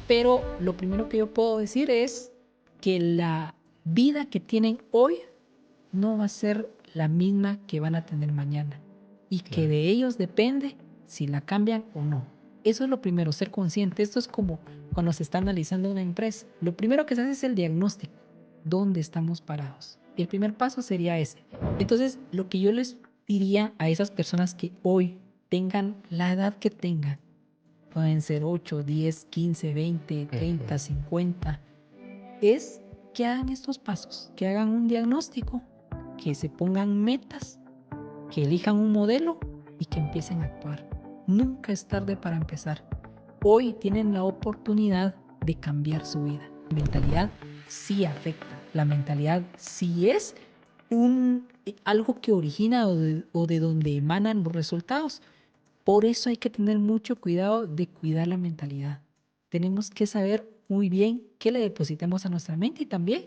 Pero lo primero que yo puedo decir es que la vida que tienen hoy no va a ser la misma que van a tener mañana y que Claro. de ellos depende si la cambian o no. Eso es lo primero, ser consciente. Esto es como cuando se está analizando una empresa. Lo primero que se hace es el diagnóstico. ¿Dónde estamos parados? Y el primer paso sería ese. Entonces, lo que yo les diría a esas personas que hoy tengan la edad que tengan, pueden ser 8, 10, 15, 20, 30, 50, es que hagan estos pasos, que hagan un diagnóstico, que se pongan metas, que elijan un modelo y que empiecen a actuar. Nunca es tarde para empezar. Hoy tienen la oportunidad de cambiar su vida. La mentalidad sí afecta. La mentalidad sí es algo que origina o de donde emanan los resultados. Por eso hay que tener mucho cuidado de cuidar la mentalidad. Tenemos que saber muy bien qué le depositamos a nuestra mente y también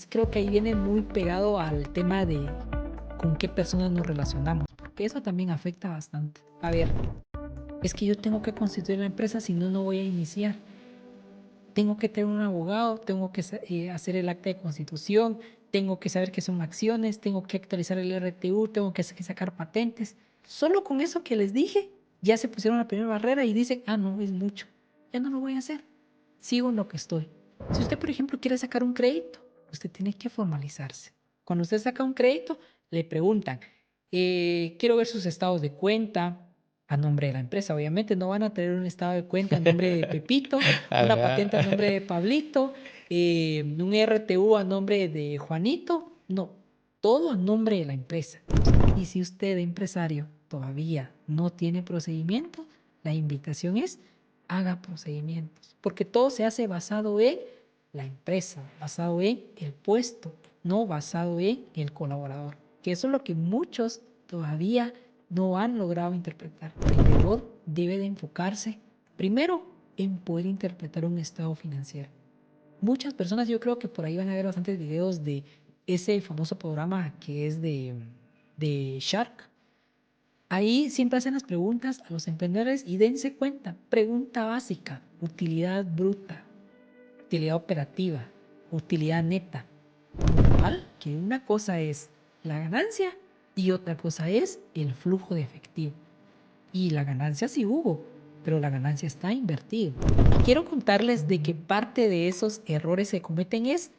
creo que ahí viene muy pegado al tema de con qué personas nos relacionamos, porque eso también afecta bastante. A ver, es que yo tengo que constituir la empresa, si no, no voy a iniciar. Tengo que tener un abogado, tengo que hacer el acta de constitución, tengo que saber qué son acciones, tengo que actualizar el RTU, tengo que sacar patentes. Solo con eso que les dije, ya se pusieron la primera barrera y dicen, ah, no, es mucho, ya no lo voy a hacer. Sigo en lo que estoy. Si usted, por ejemplo, quiere sacar un crédito, usted tiene que formalizarse. Cuando usted saca un crédito, le preguntan, quiero ver sus estados de cuenta a nombre de la empresa. Obviamente no van a tener un estado de cuenta a nombre de Pepito, una patente a Ajá. nombre de Pablito, un RTU a nombre de Juanito. No, todo a nombre de la empresa. Y si usted, empresario, todavía no tiene procedimiento, la invitación es haga procedimientos, porque todo se hace basado en la empresa, basado en el puesto, no basado en el colaborador, que eso es lo que muchos todavía no han logrado interpretar. El vendedor debe de enfocarse primero en poder interpretar un estado financiero. Muchas personas, yo creo que por ahí van a ver bastantes videos de ese famoso programa que es de Shark. Ahí siempre hacen las preguntas a los emprendedores y dense cuenta. Pregunta básica: utilidad bruta, utilidad operativa, utilidad neta. Normal que una cosa es la ganancia y otra cosa es el flujo de efectivo. Y la ganancia sí hubo, pero la ganancia está invertida. Y quiero contarles de que parte de esos errores que cometen es,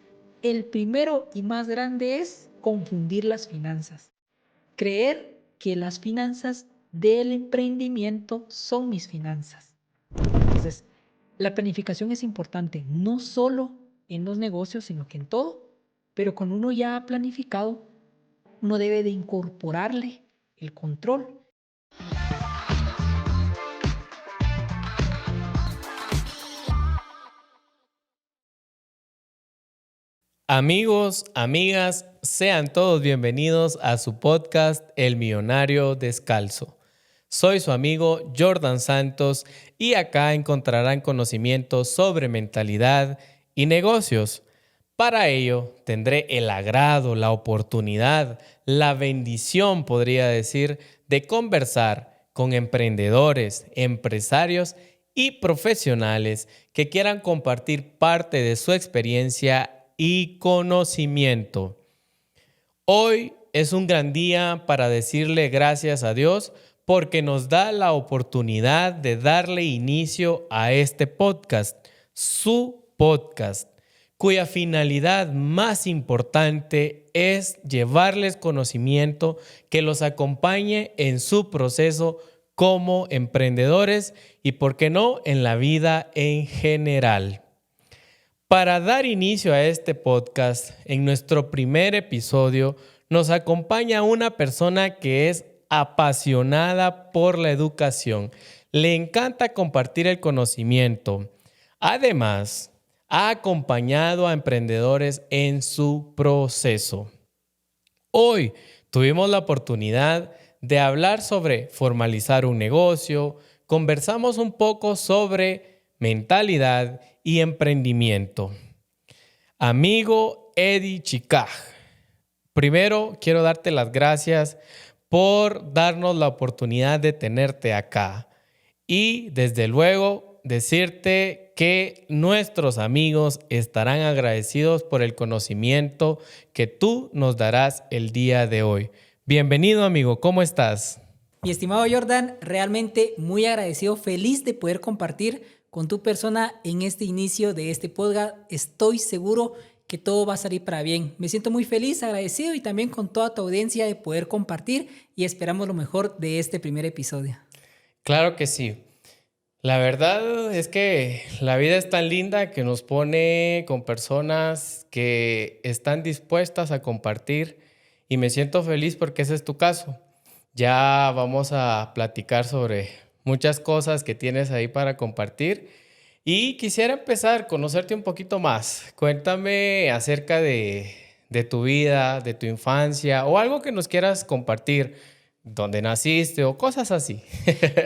el primero y más grande es confundir las finanzas. Creer que las finanzas del emprendimiento son mis finanzas. Entonces, la planificación es importante, no solo en los negocios, sino que en todo. Pero cuando uno ya ha planificado, uno debe de incorporarle el control. Amigos, amigas, sean todos bienvenidos a su podcast El Millonario Descalzo. Soy su amigo Jordan Santos y acá encontrarán conocimientos sobre mentalidad y negocios. Para ello tendré el agrado, la oportunidad, la bendición, podría decir, de conversar con emprendedores, empresarios y profesionales que quieran compartir parte de su experiencia y conocimiento. Hoy es un gran día para decirle gracias a Dios porque nos da la oportunidad de darle inicio a este podcast, su podcast, cuya finalidad más importante es llevarles conocimiento que los acompañe en su proceso como emprendedores y, por qué no, en la vida en general. Para dar inicio a este podcast, en nuestro primer episodio nos acompaña una persona que es apasionada por la educación. Le encanta compartir el conocimiento. Además, ha acompañado a emprendedores en su proceso. Hoy tuvimos la oportunidad de hablar sobre formalizar un negocio, conversamos un poco sobre mentalidad y emprendimiento. Amigo Eddie Chicaj, primero quiero darte las gracias por darnos la oportunidad de tenerte acá y desde luego decirte que nuestros amigos estarán agradecidos por el conocimiento que tú nos darás el día de hoy. Bienvenido, amigo, ¿cómo estás? Mi estimado Jordan, realmente muy agradecido, feliz de poder compartir con tu persona en este inicio de este podcast. Estoy seguro que todo va a salir para bien. Me siento muy feliz, agradecido y también con toda tu audiencia de poder compartir y esperamos lo mejor de este primer episodio. Claro que sí. La verdad es que la vida es tan linda que nos pone con personas que están dispuestas a compartir y me siento feliz porque ese es tu caso. Ya vamos a platicar sobre muchas cosas que tienes ahí para compartir y quisiera empezar a conocerte un poquito más. Cuéntame acerca de tu vida, de tu infancia o algo que nos quieras compartir, dónde naciste o cosas así.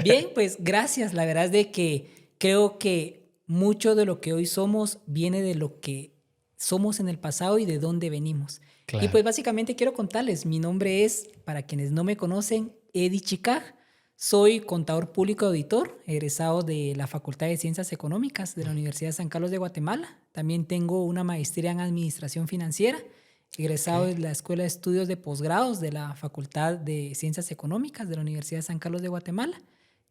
Bien, pues gracias. La verdad es de que creo que mucho de lo que hoy somos viene de lo que somos en el pasado y de dónde venimos. Y Claro. pues básicamente quiero contarles, mi nombre es, para quienes no me conocen, Eddie Chicaj. Soy contador público auditor, egresado de la Facultad de Ciencias Económicas de la Universidad de San Carlos de Guatemala. También tengo una maestría en Administración Financiera, egresado Ok. de la Escuela de Estudios de Posgrados de la Facultad de Ciencias Económicas de la Universidad de San Carlos de Guatemala.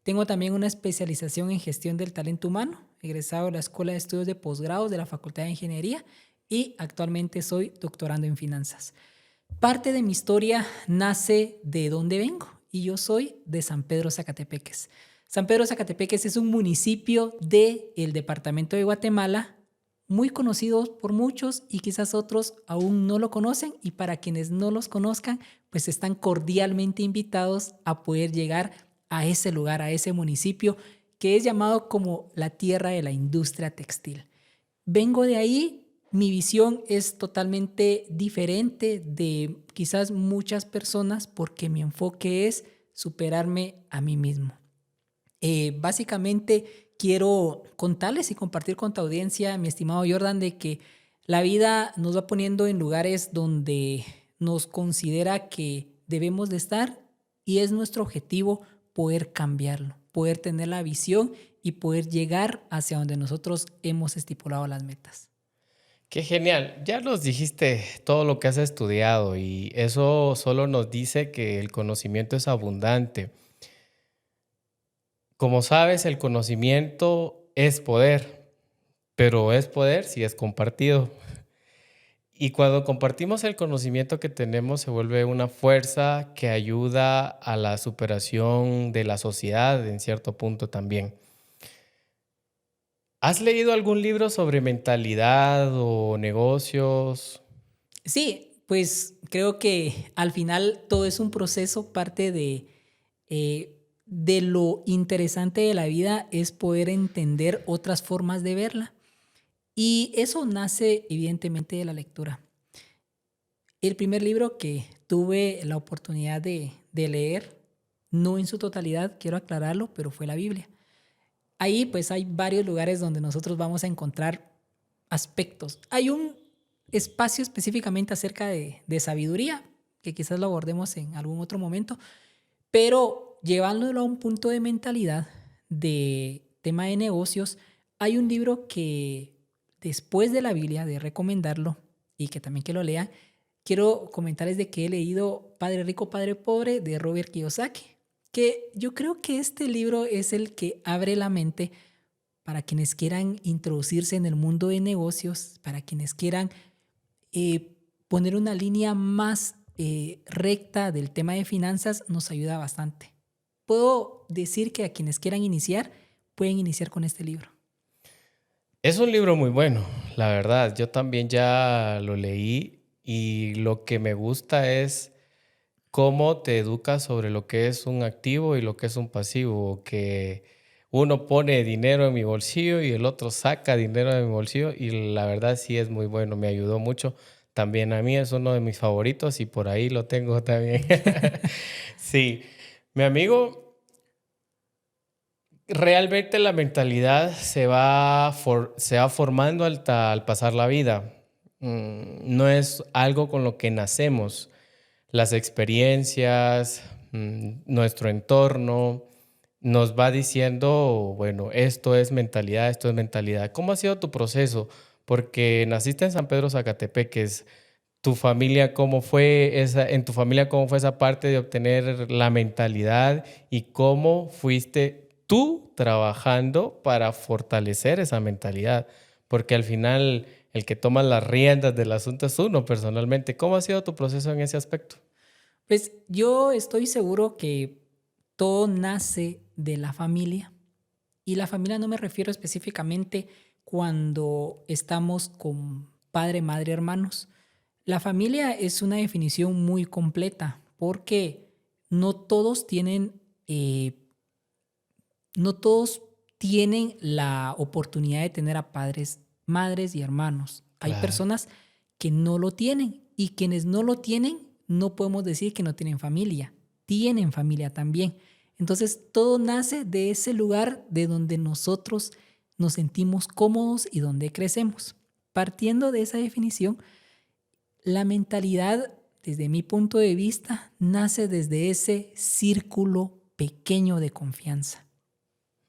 Tengo también una especialización en gestión del talento humano, egresado de la Escuela de Estudios de Posgrados de la Facultad de Ingeniería y actualmente soy doctorando en finanzas. Parte de mi historia nace de donde vengo y yo soy de San Pedro Zacatepeques. San Pedro Zacatepeques es un municipio del departamento de Guatemala muy conocido por muchos y quizás otros aún no lo conocen, y para quienes no los conozcan, pues están cordialmente invitados a poder llegar a ese lugar, a ese municipio que es llamado como la tierra de la industria textil. Vengo de ahí, mi visión es totalmente diferente de quizás muchas personas porque mi enfoque es superarme a mí mismo. Básicamente quiero contarles y compartir con tu audiencia, mi estimado Jordan, de que la vida nos va poniendo en lugares donde nos considera que debemos de estar y es nuestro objetivo poder cambiarlo, poder tener la visión y poder llegar hacia donde nosotros hemos estipulado las metas. Qué genial. Ya nos dijiste todo lo que has estudiado y eso solo nos dice que el conocimiento es abundante. Como sabes, el conocimiento es poder, pero es poder si es compartido. Y cuando compartimos el conocimiento que tenemos, se vuelve una fuerza que ayuda a la superación de la sociedad en cierto punto también. ¿Has leído algún libro sobre mentalidad o negocios? Sí, pues creo que al final todo es un proceso, parte de lo interesante de la vida es poder entender otras formas de verla. Y eso nace evidentemente de la lectura. El primer libro que tuve la oportunidad de leer, no en su totalidad, quiero aclararlo, pero fue la Biblia. Ahí pues hay varios lugares donde nosotros vamos a encontrar aspectos. Hay un espacio específicamente acerca de sabiduría, que quizás lo abordemos en algún otro momento, pero llevándolo a un punto de mentalidad, de tema de negocios, hay un libro que después de la Biblia, de recomendarlo y que también que lo lean, quiero comentarles de que he leído Padre Rico, Padre Pobre de Robert Kiyosaki, que yo creo que este libro es el que abre la mente para quienes quieran introducirse en el mundo de negocios, para quienes quieran poner una línea más recta del tema de finanzas, nos ayuda bastante. Puedo decir que a quienes quieran iniciar, pueden iniciar con este libro. Es un libro muy bueno, la verdad. Yo también ya lo leí y lo que me gusta es cómo te educa sobre lo que es un activo y lo que es un pasivo, que uno pone dinero en mi bolsillo y el otro saca dinero de mi bolsillo y la verdad sí es muy bueno, me ayudó mucho. También a mí es uno de mis favoritos y por ahí lo tengo también. Sí, mi amigo, realmente la mentalidad se va formando al pasar la vida. No es algo con lo que nacemos. Las experiencias, nuestro entorno, nos va diciendo, bueno, esto es mentalidad, esto es mentalidad. ¿Cómo ha sido tu proceso? Porque naciste en San Pedro Zacatepeques. ¿Tu familia cómo fue en tu familia cómo fue esa parte de obtener la mentalidad y cómo fuiste tú trabajando para fortalecer esa mentalidad? Porque al final el que toma las riendas del asunto es uno personalmente. ¿Cómo ha sido tu proceso en ese aspecto? Pues yo estoy seguro que todo nace de la familia. Y la familia no me refiero específicamente cuando estamos con padre, madre, hermanos. La familia es una definición muy completa porque no todos tienen, eh, no todos tienen la oportunidad de tener a padres, madres y hermanos. Hay Claro, personas que no lo tienen y quienes no lo tienen no podemos decir que no tienen familia también. Entonces todo nace de ese lugar de donde nosotros nos sentimos cómodos y donde crecemos. Partiendo de esa definición, la mentalidad, desde mi punto de vista, nace desde ese círculo pequeño de confianza.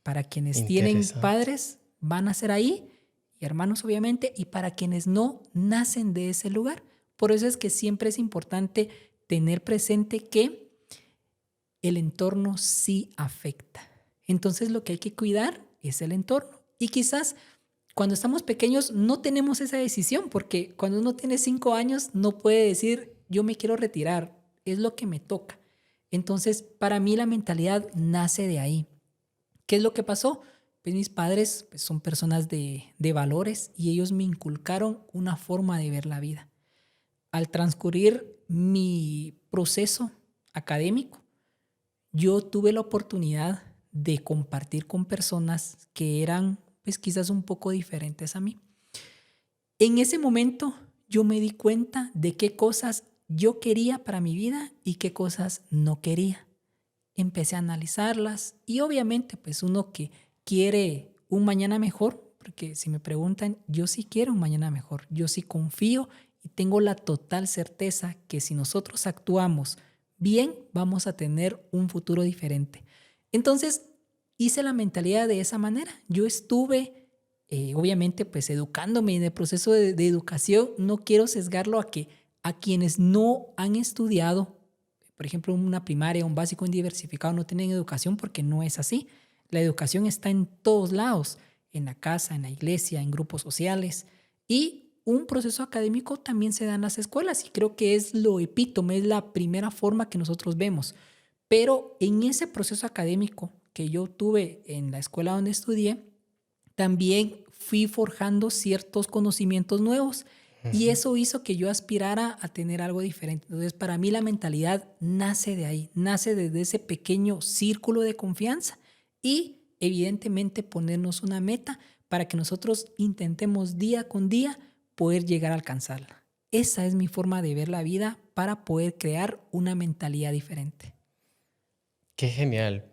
Para quienes tienen interesante. padres, van a ser ahí, y hermanos obviamente, y para quienes no, nacen de ese lugar. Por eso es que siempre es importante tener presente que el entorno sí afecta. Entonces lo que hay que cuidar es el entorno. Y quizás cuando estamos pequeños no tenemos esa decisión, porque cuando uno tiene 5 años no puede decir, yo me quiero retirar, es lo que me toca. Entonces, para mí la mentalidad nace de ahí. ¿Qué es lo que pasó? Pues mis padres pues, son personas de valores y ellos me inculcaron una forma de ver la vida. Al transcurrir mi proceso académico, yo tuve la oportunidad de compartir con personas que eran pues quizás un poco diferentes a mí. En ese momento yo me di cuenta de qué cosas yo quería para mi vida y qué cosas no quería. Empecé a analizarlas y obviamente pues uno que quiere un mañana mejor, porque si me preguntan, yo sí quiero un mañana mejor, yo sí confío y tengo la total certeza que si nosotros actuamos bien, vamos a tener un futuro diferente. Entonces, hice la mentalidad de esa manera. Yo estuve, obviamente, pues educándome en el proceso de educación. No quiero sesgarlo a que a quienes no han estudiado, por ejemplo, una primaria, un básico, un diversificado, no tienen educación porque no es así. La educación está en todos lados, en la casa, en la iglesia, en grupos sociales y un proceso académico también se da en las escuelas y creo que es lo epítome, es la primera forma que nosotros vemos. Pero en ese proceso académico que yo tuve en la escuela donde estudié, también fui forjando ciertos conocimientos nuevos y Ujú. eso hizo que yo aspirara a tener algo diferente. Entonces, para mí la mentalidad nace de ahí, nace desde ese pequeño círculo de confianza y evidentemente ponernos una meta para que nosotros intentemos día con día poder llegar a alcanzarla. Esa es mi forma de ver la vida para poder crear una mentalidad diferente. Qué genial.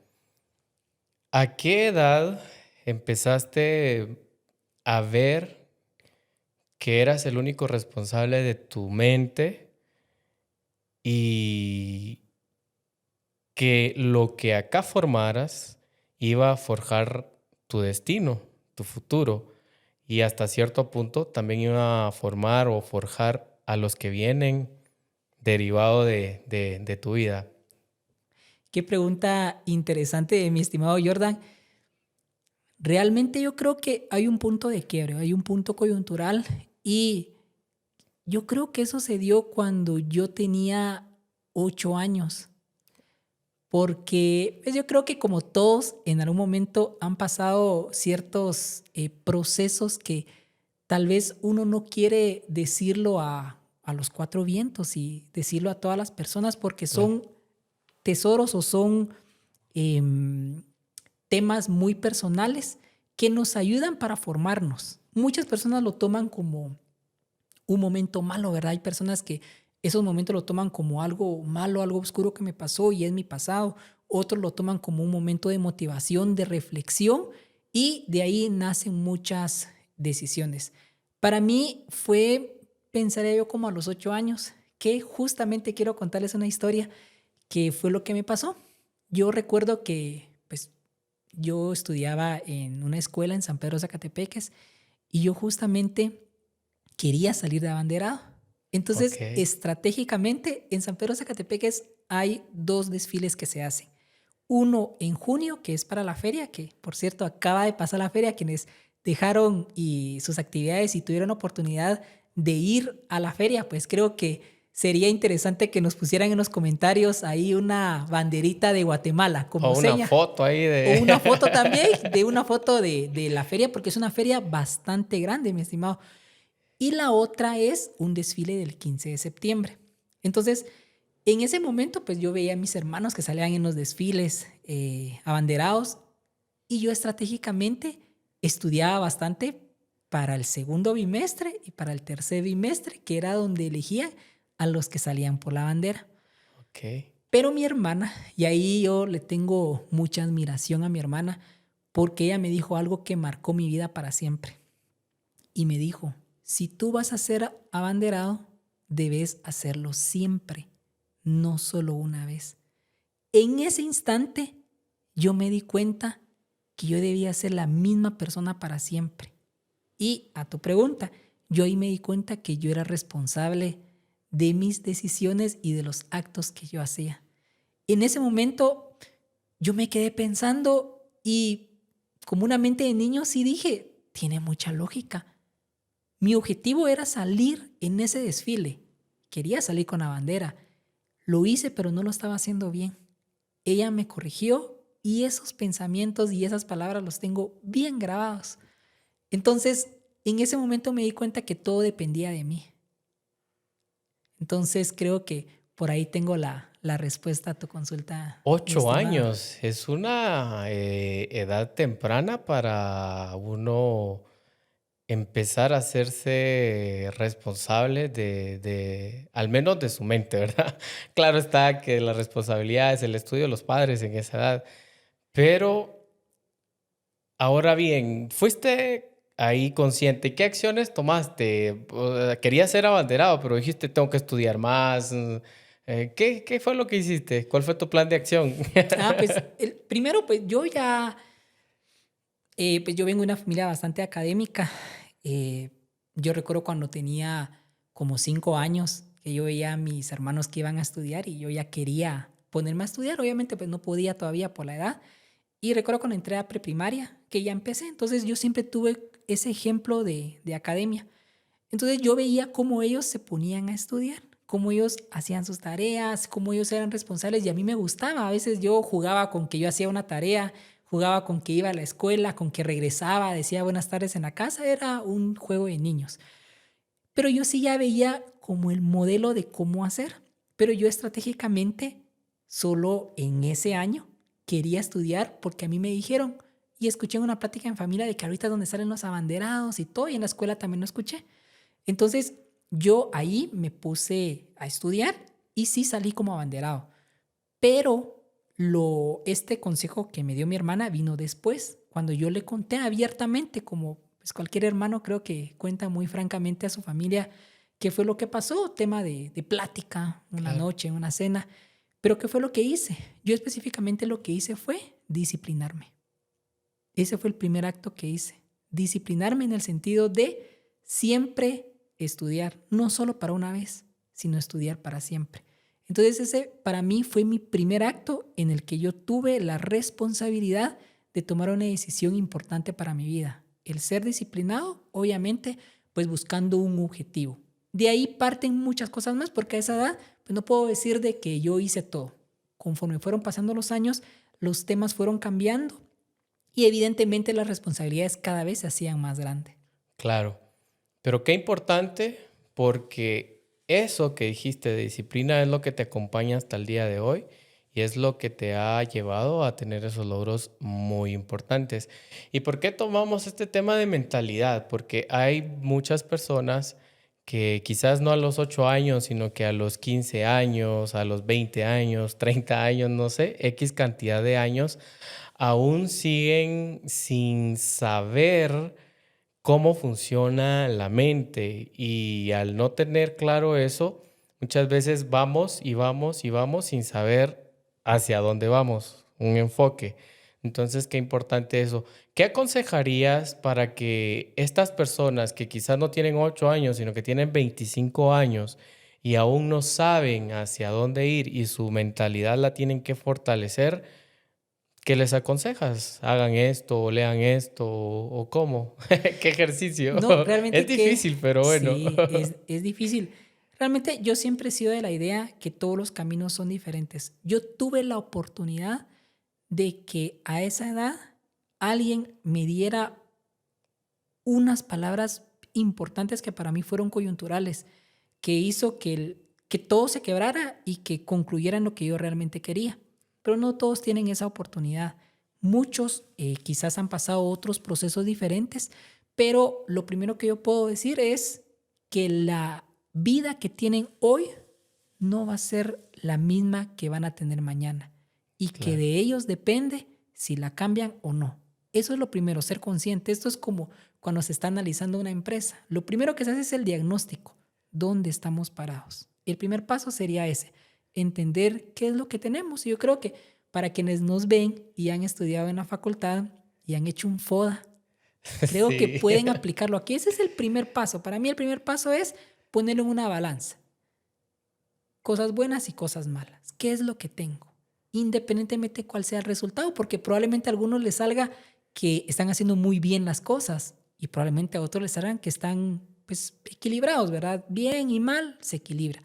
¿A qué edad empezaste a ver que eras el único responsable de tu mente y que lo que acá formaras iba a forjar tu destino, tu futuro, y hasta cierto punto también iba a formar o forjar a los que vienen derivado de tu vida? Qué pregunta interesante, mi estimado Jordan. Realmente yo creo que hay un punto de quiebre, hay un punto coyuntural y yo creo que eso se dio cuando yo tenía 8 años, porque pues, yo creo que como todos en algún momento han pasado ciertos procesos que tal vez uno no quiere decirlo a los cuatro vientos y decirlo a todas las personas porque Claro. son tesoros o son em, temas muy personales que nos ayudan para formarnos. Muchas personas lo toman como un momento malo, ¿verdad? Hay personas que esos momentos lo toman como algo malo, algo oscuro que me pasó y es mi pasado. Otros lo toman como un momento de motivación, de reflexión y de ahí nacen muchas decisiones. Para mí fue, pensaría yo como a los 8 años, que justamente quiero contarles una historia que fue lo que me pasó. Yo recuerdo que pues yo estudiaba en una escuela en San Pedro Zacatepeques y yo justamente quería salir de abanderado. Entonces, Ok. estratégicamente, en San Pedro Zacatepeques hay 2 desfiles que se hacen. Uno en junio, que es para la feria, que por cierto acaba de pasar la feria, quienes dejaron sus actividades y tuvieron oportunidad de ir a la feria, pues creo que sería interesante que nos pusieran en los comentarios ahí una banderita de Guatemala O como una seña. foto ahí O una foto de... también, de una foto de la feria, porque es una feria bastante grande, mi estimado. Y la otra es un desfile del 15 de septiembre. Entonces, en ese momento, pues yo veía a mis hermanos que salían en los desfiles abanderados y yo estratégicamente estudiaba bastante para el segundo bimestre y para el tercer bimestre, que era donde elegía a los que salían por la bandera. Ok. Pero mi hermana, y ahí yo le tengo mucha admiración a mi hermana, porque ella me dijo algo que marcó mi vida para siempre. Y me dijo, si tú vas a ser abanderado, debes hacerlo siempre, no solo una vez. En ese instante, yo me di cuenta que yo debía ser la misma persona para siempre. Y a tu pregunta, yo ahí me di cuenta que yo era responsable de mis decisiones y de los actos que yo hacía. En ese momento, yo me quedé pensando y como una mente de niño sí dije, tiene mucha lógica. Mi objetivo era salir en ese desfile. Quería salir con la bandera. Lo hice, pero no lo estaba haciendo bien. Ella me corrigió y esos pensamientos y esas palabras los tengo bien grabados. Entonces, en ese momento me di cuenta que todo dependía de mí. Entonces, creo que por ahí tengo la respuesta a tu consulta, mi 8 estimado. años es una edad temprana para uno empezar a hacerse responsable al menos de su mente, ¿verdad? Claro está que la responsabilidad es el estudio de los padres en esa edad, pero ahora bien, ¿fuiste ahí consciente? ¿Qué acciones tomaste? Querías ser abanderado, pero dijiste, tengo que estudiar más. ¿Qué fue lo que hiciste? ¿Cuál fue tu plan de acción? Pues primero, pues yo ya pues yo vengo de una familia bastante académica. Eh, yo recuerdo cuando tenía como 5 años que yo veía a mis hermanos que iban a estudiar y yo ya quería ponerme a estudiar. Obviamente pues no podía todavía por la edad. Y recuerdo cuando entré a preprimaria que ya empecé. Entonces yo siempre tuve ese ejemplo de academia. Entonces yo veía cómo ellos se ponían a estudiar, cómo ellos hacían sus tareas, cómo ellos eran responsables y a mí me gustaba. A veces yo jugaba con que yo hacía una tarea, jugaba con que iba a la escuela, con que regresaba, decía buenas tardes en la casa, era un juego de niños. Pero yo sí ya veía como el modelo de cómo hacer, pero yo estratégicamente solo en ese año quería estudiar porque a mí me dijeron y escuché en una plática en familia de que ahorita es donde salen los abanderados y todo, y en la escuela también lo escuché. Entonces, yo ahí me puse a estudiar y sí salí como abanderado. Pero este consejo que me dio mi hermana vino después, cuando yo le conté abiertamente, como pues cualquier hermano creo que cuenta muy francamente a su familia qué fue lo que pasó, tema de plática, una Claro. noche, una cena. Pero ¿qué fue lo que hice? Yo específicamente lo que hice fue disciplinarme. Ese fue el primer acto que hice. Disciplinarme en el sentido de siempre estudiar, no solo para una vez, sino estudiar para siempre. Entonces ese para mí fue mi primer acto en el que yo tuve la responsabilidad de tomar una decisión importante para mi vida. El ser disciplinado, obviamente, pues buscando un objetivo. De ahí parten muchas cosas más, porque a esa edad pues no puedo decir de que yo hice todo. Conforme fueron pasando los años, los temas fueron cambiando y evidentemente las responsabilidades cada vez se hacían más grandes. Claro. Pero qué importante, porque eso que dijiste de disciplina es lo que te acompaña hasta el día de hoy y es lo que te ha llevado a tener esos logros muy importantes. ¿Y por qué tomamos este tema de mentalidad? Porque hay muchas personas que quizás no a los 8 años, sino que a los 15 años, a los 20 años, 30 años, no sé, X cantidad de años, aún siguen sin saber cómo funciona la mente y al no tener claro eso, muchas veces vamos y vamos y vamos sin saber hacia dónde vamos, un enfoque. Entonces, qué importante eso. ¿Qué aconsejarías para que estas personas que quizás no tienen 8 años, sino que tienen 25 años y aún no saben hacia dónde ir y su mentalidad la tienen que fortalecer? ¿Qué les aconsejas? ¿Hagan esto o lean esto o cómo? ¿Qué ejercicio? No, Es realmente que difícil, pero bueno. sí, es difícil. Realmente yo siempre he sido de la idea que todos los caminos son diferentes. Yo tuve la oportunidad de que a esa edad alguien me diera unas palabras importantes que para mí fueron coyunturales, que hizo que todo se quebrara y que concluyera en lo que yo realmente quería. Pero no todos tienen esa oportunidad. Muchos quizás han pasado otros procesos diferentes, pero lo primero que yo puedo decir es que la vida que tienen hoy no va a ser la misma que van a tener mañana y que Claro. de ellos depende si la cambian o no. Eso es lo primero, ser consciente. Esto es como cuando se está analizando una empresa. Lo primero que se hace es el diagnóstico. ¿Dónde estamos parados? El primer paso sería ese, entender qué es lo que tenemos. Y yo creo que para quienes nos ven y han estudiado en la facultad y han hecho un FODA, creo que Sí. pueden aplicarlo aquí. Ese es el primer paso. Para mí el primer paso es ponerlo en una balanza. Cosas buenas y cosas malas. ¿Qué es lo que tengo? Independientemente de cuál sea el resultado, porque probablemente a algunos les salga que están haciendo muy bien las cosas y probablemente a otros les salgan que están pues equilibrados, ¿verdad? Bien y mal se equilibra.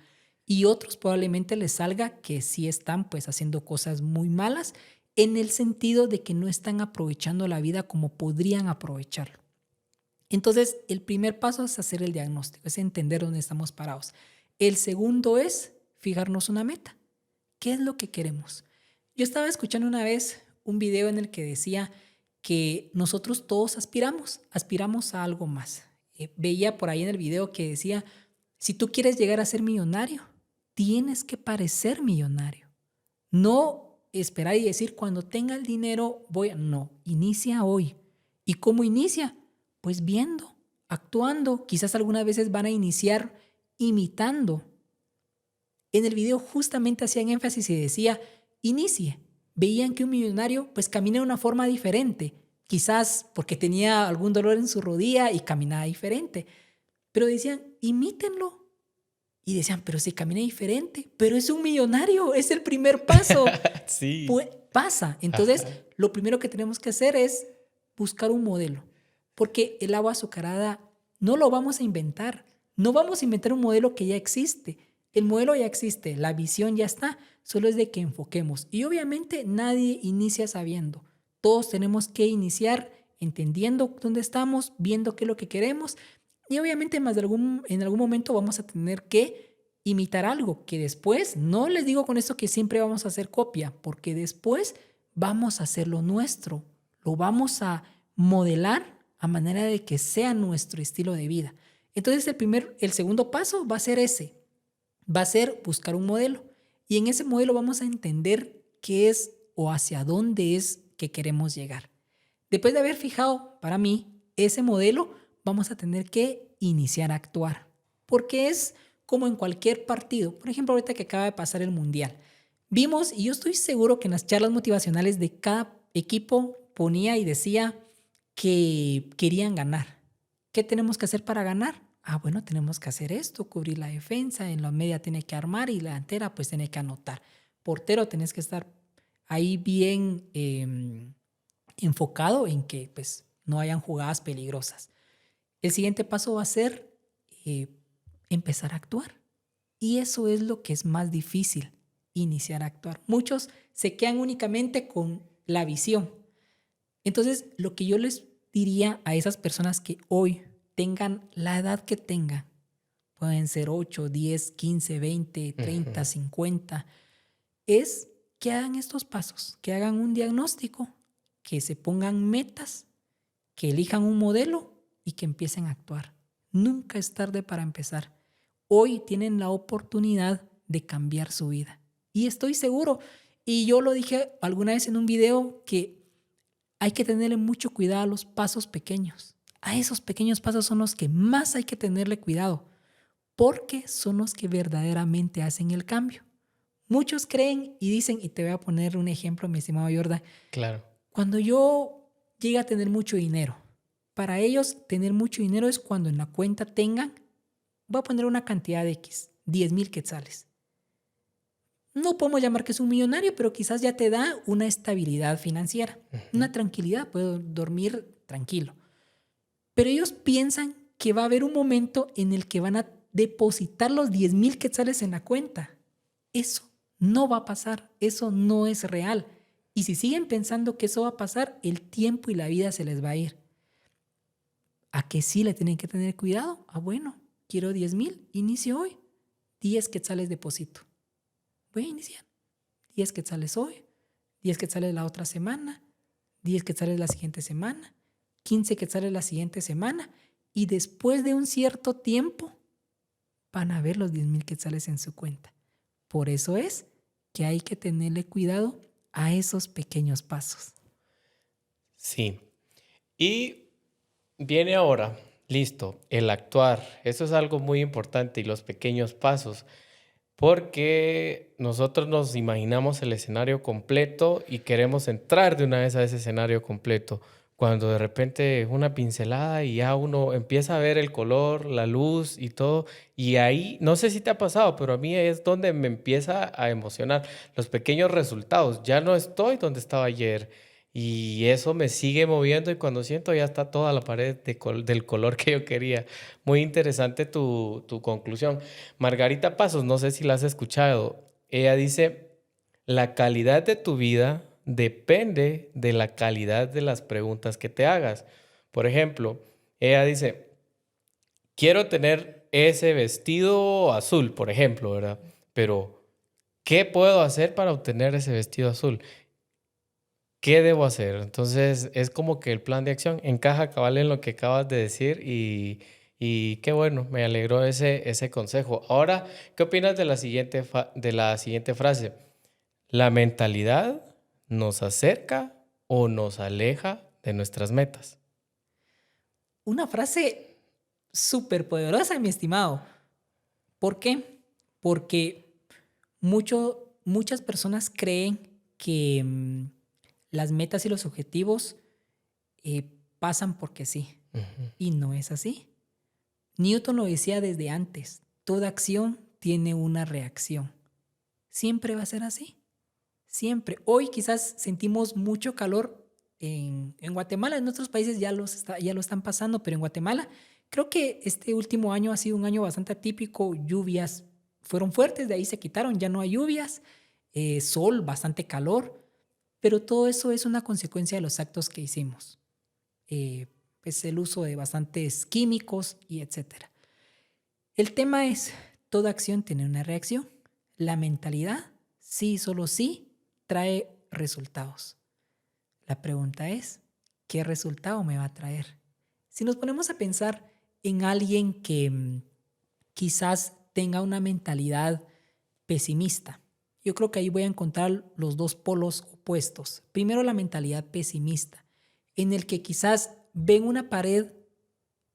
Y otros probablemente les salga que sí están pues haciendo cosas muy malas en el sentido de que no están aprovechando la vida como podrían aprovecharlo. Entonces, el primer paso es hacer el diagnóstico, es entender dónde estamos parados. El segundo es fijarnos una meta. ¿Qué es lo que queremos? Yo estaba escuchando una vez un video en el que decía que nosotros todos aspiramos a algo más. Veía por ahí en el video que decía, si tú quieres llegar a ser millonario, tienes que parecer millonario. No esperar y decir, cuando tenga el dinero voy a... No, inicia hoy. ¿Y cómo inicia? Pues viendo, actuando. Quizás algunas veces van a iniciar imitando. En el video justamente hacían énfasis y decía, inicie. Veían que un millonario pues camina de una forma diferente. Quizás porque tenía algún dolor en su rodilla y caminaba diferente. Pero decían, imítenlo. Y decían, pero si camina diferente, pero es un millonario, es el primer paso. Sí. Pues pasa. Entonces, Ajá. lo primero que tenemos que hacer es buscar un modelo, porque el agua azucarada no lo vamos a inventar. No vamos a inventar un modelo que ya existe. El modelo ya existe, la visión ya está, solo es de que enfoquemos. Y obviamente nadie inicia sabiendo. Todos tenemos que iniciar entendiendo dónde estamos, viendo qué es lo que queremos y obviamente en algún momento vamos a tener que imitar algo que después, no les digo con esto que siempre vamos a hacer copia, porque después vamos a hacer lo nuestro, lo vamos a modelar a manera de que sea nuestro estilo de vida. Entonces el segundo paso va a ser ese, va a ser buscar un modelo y en ese modelo vamos a entender qué es o hacia dónde es que queremos llegar. Después de haber fijado para mí ese modelo, vamos a tener que iniciar a actuar, porque es como en cualquier partido. Por ejemplo, ahorita que acaba de pasar el Mundial, vimos, y yo estoy seguro que en las charlas motivacionales de cada equipo ponía y decía que querían ganar. ¿Qué tenemos que hacer para ganar? Ah, bueno, tenemos que hacer esto, cubrir la defensa, en la media tiene que armar y la delantera pues tiene que anotar. Portero, tenés que estar ahí bien enfocado en que pues no hayan jugadas peligrosas. El siguiente paso va a ser eh, empezar a actuar. Y eso es lo que es más difícil, iniciar a actuar. Muchos se quedan únicamente con la visión. Entonces, lo que yo les diría a esas personas que hoy tengan la edad que tengan, pueden ser 8, 10, 15, 20, 30, Ujú. 50, es que hagan estos pasos, que hagan un diagnóstico, que se pongan metas, que elijan un modelo y que empiecen a actuar. Nunca es tarde para empezar. Hoy tienen la oportunidad de cambiar su vida. Y estoy seguro, y yo lo dije alguna vez en un video, que hay que tenerle mucho cuidado a los pasos pequeños. A esos pequeños pasos son los que más hay que tenerle cuidado, porque son los que verdaderamente hacen el cambio. Muchos creen y dicen, y te voy a poner un ejemplo, mi estimado Jordan, Claro. Cuando yo llegue a tener mucho dinero, para ellos tener mucho dinero es cuando en la cuenta tengan, voy a poner una cantidad de X, 10,000 quetzales. No podemos llamar que es un millonario, pero quizás ya te da una estabilidad financiera, una tranquilidad, puedo dormir tranquilo. Pero ellos piensan que va a haber un momento en el que van a depositar los 10,000 quetzales en la cuenta. Eso no va a pasar, eso no es real. Y si siguen pensando que eso va a pasar, el tiempo y la vida se les va a ir. ¿A que sí le tienen que tener cuidado? Bueno, quiero 10,000, inicio hoy. 10 quetzales deposito. Voy a iniciar. 10 quetzales hoy, 10 quetzales la otra semana, 10 quetzales la siguiente semana, 15 quetzales la siguiente semana, y después de un cierto tiempo van a ver los 10,000 quetzales en su cuenta. Por eso es que hay que tenerle cuidado a esos pequeños pasos. Sí. Y viene ahora, listo, el actuar. Eso es algo muy importante y los pequeños pasos. Porque nosotros nos imaginamos el escenario completo y queremos entrar de una vez a ese escenario completo. Cuando de repente una pincelada y ya uno empieza a ver el color, la luz y todo. Y ahí, no sé si te ha pasado, pero a mí es donde me empieza a emocionar los pequeños resultados. Ya no estoy donde estaba ayer. Y eso me sigue moviendo y cuando siento ya está toda la pared del color que yo quería. Muy interesante tu conclusión. Margarita Pasos, no sé si la has escuchado. Ella dice, la calidad de tu vida depende de la calidad de las preguntas que te hagas. Por ejemplo, ella dice, quiero tener ese vestido azul, por ejemplo, ¿verdad? Pero, ¿qué puedo hacer para obtener ese vestido azul? ¿Qué debo hacer? Entonces, es como que el plan de acción encaja cabal en lo que acabas de decir y qué bueno, me alegró ese consejo. Ahora, ¿qué opinas de de la siguiente frase? ¿La mentalidad nos acerca o nos aleja de nuestras metas? Una frase súper poderosa, mi estimado. ¿Por qué? Porque muchas personas creen que las metas y los objetivos pasan porque sí. Ujú. Y no es así. Newton lo decía desde antes. Toda acción tiene una reacción. Siempre va a ser así. Siempre. Hoy quizás sentimos mucho calor en Guatemala. En otros países ya lo están pasando, pero en Guatemala creo que este último año ha sido un año bastante atípico. Lluvias fueron fuertes, de ahí se quitaron, ya no hay lluvias. Sol, bastante calor. Pero todo eso es una consecuencia de los actos que hicimos. Pues el uso de bastantes químicos y etcétera. El tema es, toda acción tiene una reacción. La mentalidad, sí, solo sí, trae resultados. La pregunta es, ¿qué resultado me va a traer? Si nos ponemos a pensar en alguien que quizás tenga una mentalidad pesimista, yo creo que ahí voy a encontrar los dos polos opuestos. Primero, la mentalidad pesimista, en el que quizás ven una pared,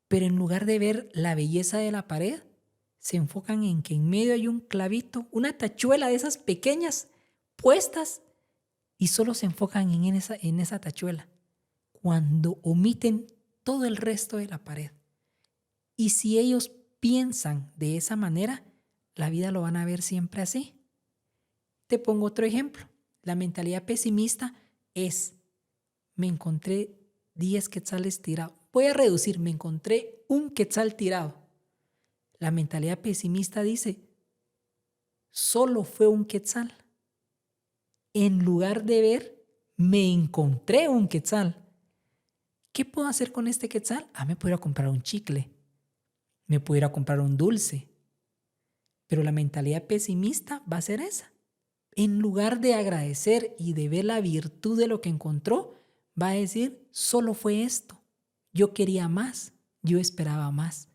pero en lugar de ver la belleza de la pared, se enfocan en que en medio hay un clavito, una tachuela de esas pequeñas puestas y solo se enfocan en esa tachuela, cuando omiten todo el resto de la pared. Y si ellos piensan de esa manera, la vida lo van a ver siempre así. Te pongo otro ejemplo. La mentalidad pesimista es, me encontré 10 quetzales tirados. Voy a reducir, me encontré un quetzal tirado. La mentalidad pesimista dice, solo fue un quetzal. En lugar de ver, me encontré un quetzal. ¿Qué puedo hacer con este quetzal? Me puedo ir a comprar un chicle. Me puedo ir a comprar un dulce. Pero la mentalidad pesimista va a ser esa. En lugar de agradecer y de ver la virtud de lo que encontró, va a decir, solo fue esto. Yo quería más, yo esperaba más.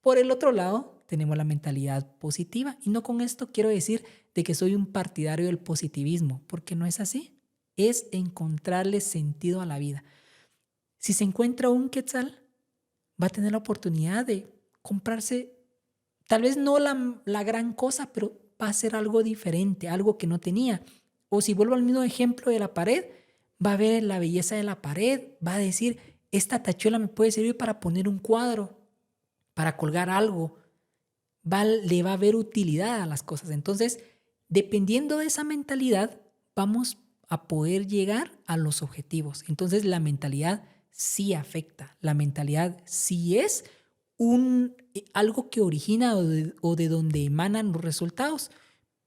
Por el otro lado, tenemos la mentalidad positiva. Y no con esto quiero decir de que soy un partidario del positivismo, porque no es así. Es encontrarle sentido a la vida. Si se encuentra un quetzal, va a tener la oportunidad de comprarse, tal vez no la gran cosa, pero va a ser algo diferente, algo que no tenía. O si vuelvo al mismo ejemplo de la pared, va a ver la belleza de la pared, va a decir, esta tachuela me puede servir para poner un cuadro, para colgar algo, le va a ver utilidad a las cosas. Entonces, dependiendo de esa mentalidad, vamos a poder llegar a los objetivos. Entonces, la mentalidad sí afecta, la mentalidad sí es algo que origina o de donde emanan los resultados.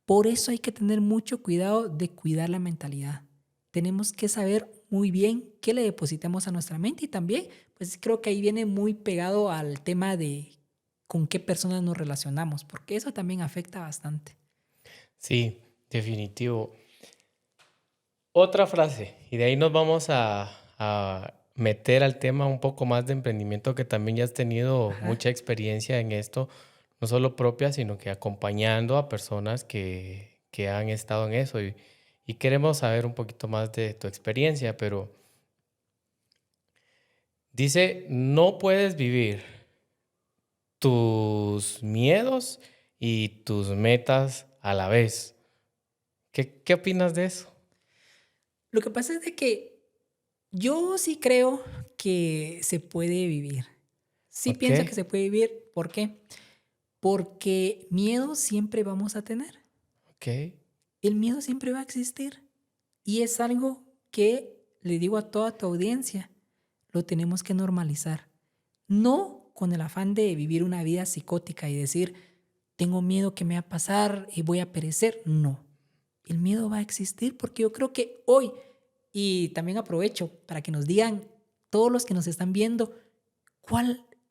Por eso hay que tener mucho cuidado de cuidar la mentalidad. Tenemos que saber muy bien qué le depositamos a nuestra mente y también, pues creo que ahí viene muy pegado al tema de con qué personas nos relacionamos, porque eso también afecta bastante. Sí, definitivo. Otra frase, y de ahí nos vamos a meter al tema un poco más de emprendimiento, que también ya has tenido Ajá. mucha experiencia en esto, no solo propia, sino que acompañando a personas que han estado en eso. Y queremos saber un poquito más de tu experiencia, pero dice, no puedes vivir tus miedos y tus metas a la vez. ¿Qué opinas de eso? Lo que pasa es de que yo sí creo que se puede vivir. Sí ¿Ok? pienso que se puede vivir. ¿Por qué? Porque miedo siempre vamos a tener. ¿Ok? El miedo siempre va a existir. Y es algo que le digo a toda tu audiencia, lo tenemos que normalizar. No con el afán de vivir una vida psicótica y decir, tengo miedo que me va a pasar y voy a perecer. No, el miedo va a existir porque yo creo que hoy, y también aprovecho para que nos digan todos los que nos están viendo,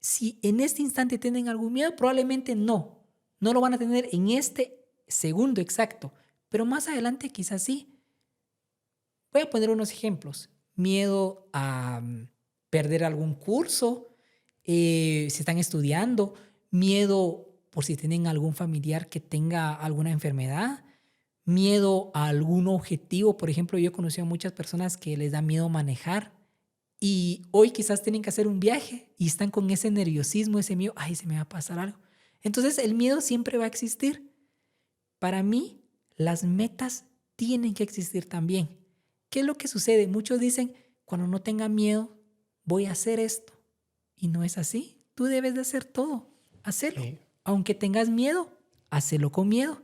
si en este instante tienen algún miedo, probablemente no lo van a tener en este segundo exacto, pero más adelante quizás sí. Voy a poner unos ejemplos. Miedo a perder algún curso, si están estudiando, miedo por si tienen algún familiar que tenga alguna enfermedad, miedo a algún objetivo. Por ejemplo, yo he conocido a muchas personas que les da miedo manejar y hoy quizás tienen que hacer un viaje y están con ese nerviosismo, ese miedo, ay, se me va a pasar algo. Entonces el miedo siempre va a existir. Para mí, las metas tienen que existir también. ¿Qué es lo que sucede? Muchos dicen, cuando no tenga miedo, voy a hacer esto. Y no es así. Tú debes de hacer todo. Hacelo. Sí. Aunque tengas miedo, hacelo con miedo,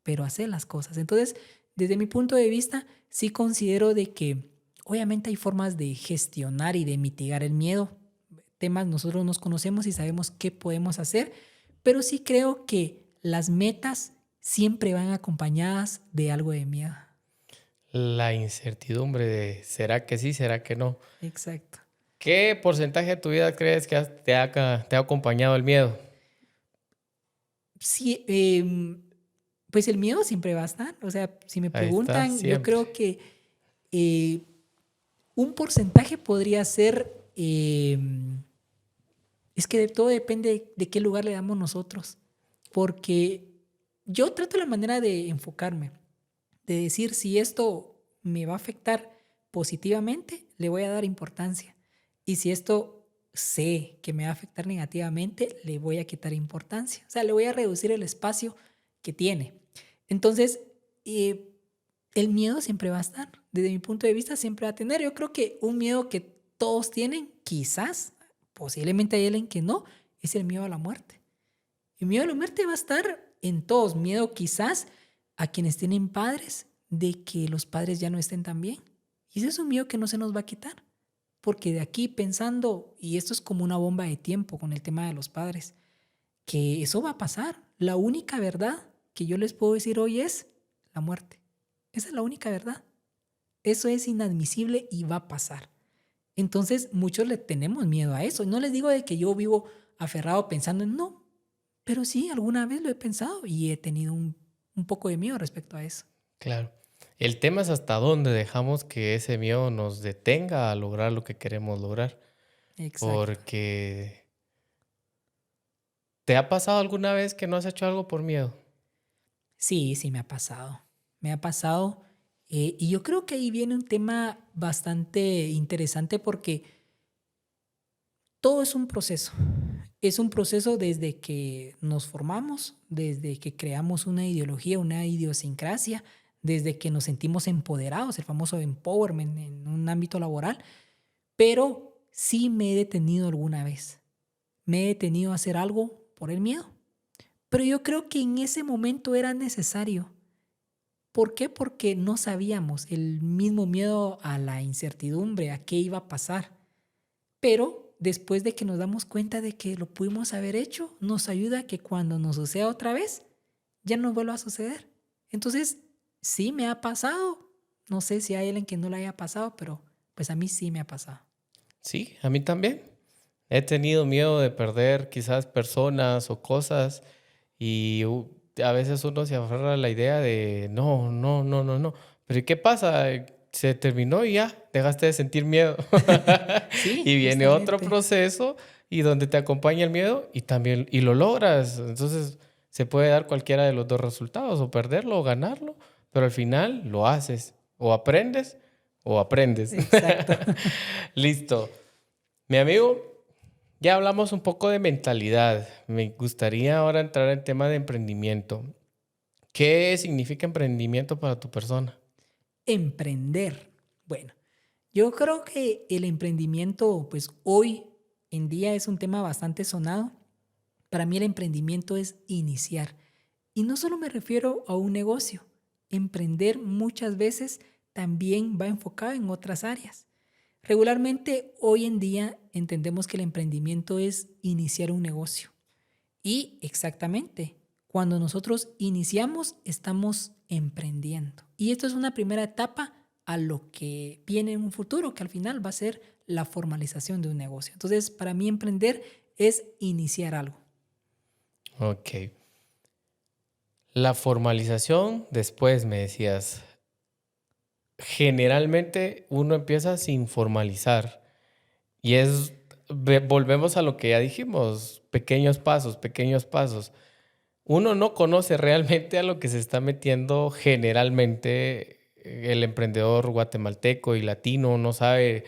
pero haz las cosas. Entonces, desde mi punto de vista, sí considero de que obviamente hay formas de gestionar y de mitigar el miedo. Temas nosotros nos conocemos y sabemos qué podemos hacer, pero sí creo que las metas siempre van acompañadas de algo de miedo. La incertidumbre de ¿será que sí, será que no? Exacto. ¿Qué porcentaje de tu vida crees que te ha acompañado el miedo? Sí, pues el miedo siempre va a estar. O sea, si me Ahí está, preguntan, yo siempre. creo que eh, un porcentaje podría ser, es que todo depende de qué lugar le damos nosotros. Porque yo trato la manera de enfocarme, de decir si esto me va a afectar positivamente, le voy a dar importancia. Y si esto sé que me va a afectar negativamente, le voy a quitar importancia. O sea, le voy a reducir el espacio que tiene. Entonces, eh, el miedo siempre va a estar. Desde mi punto de vista, siempre va a tener. Yo creo que un miedo que todos tienen, quizás, posiblemente hay alguien que no, es el miedo a la muerte. El miedo a la muerte va a estar en todos. Miedo quizás a quienes tienen padres de que los padres ya no estén tan bien. Y ese es un miedo que no se nos va a quitar. Porque de aquí pensando, y esto es como una bomba de tiempo con el tema de los padres, que eso va a pasar. La única verdad que yo les puedo decir hoy es la muerte. Esa es la única verdad. Eso es inadmisible y va a pasar. Entonces, muchos le tenemos miedo a eso. No les digo de que yo vivo aferrado pensando en no, pero sí, alguna vez lo he pensado y he tenido un poco de miedo respecto a eso. Claro. El tema es hasta dónde dejamos que ese miedo nos detenga a lograr lo que queremos lograr. Exacto. Porque ¿te ha pasado alguna vez que no has hecho algo por miedo? Sí, sí, me ha pasado. Me ha pasado. Y yo creo que ahí viene un tema bastante interesante porque todo es un proceso. Es un proceso desde que nos formamos, desde que creamos una ideología, una idiosincrasia, desde que nos sentimos empoderados, el famoso empowerment en un ámbito laboral, pero sí me he detenido alguna vez. Me he detenido a hacer algo por el miedo. Pero yo creo que en ese momento era necesario. ¿Por qué? Porque no sabíamos, el mismo miedo a la incertidumbre, a qué iba a pasar. Pero después de que nos damos cuenta de que lo pudimos haber hecho, nos ayuda a que cuando nos suceda otra vez, ya no vuelva a suceder. Entonces, sí me ha pasado. No sé si hay alguien que no le haya pasado, pero pues a mí sí me ha pasado. Sí, a mí también. He tenido miedo de perder quizás personas o cosas y a veces uno se aferra a la idea de no, no, no, no, no. Pero ¿y qué pasa? Se terminó y ya, dejaste de sentir miedo. Sí, Y viene otro justamente. proceso y donde te acompaña el miedo y también y lo logras. Entonces se puede dar cualquiera de los dos resultados, o perderlo o ganarlo, pero al final lo haces, o aprendes o aprendes. Exacto. Listo. Mi amigo, ya hablamos un poco de mentalidad. Me gustaría ahora entrar en tema de emprendimiento. ¿Qué significa emprendimiento para tu persona? Emprender. Bueno, yo creo que el emprendimiento, pues hoy en día es un tema bastante sonado. Para mí el emprendimiento es iniciar. Y no solo me refiero a un negocio. Emprender muchas veces también va enfocado en otras áreas. Regularmente hoy en día entendemos que el emprendimiento es iniciar un negocio. Y exactamente, cuando nosotros iniciamos, estamos emprendiendo. Y esto es una primera etapa a lo que viene en un futuro, que al final va a ser la formalización de un negocio. Entonces, para mí emprender es iniciar algo. Ok. La formalización, después me decías, generalmente uno empieza sin formalizar y volvemos a lo que ya dijimos, pequeños pasos, pequeños pasos. Uno no conoce realmente a lo que se está metiendo generalmente el emprendedor guatemalteco y latino, no sabe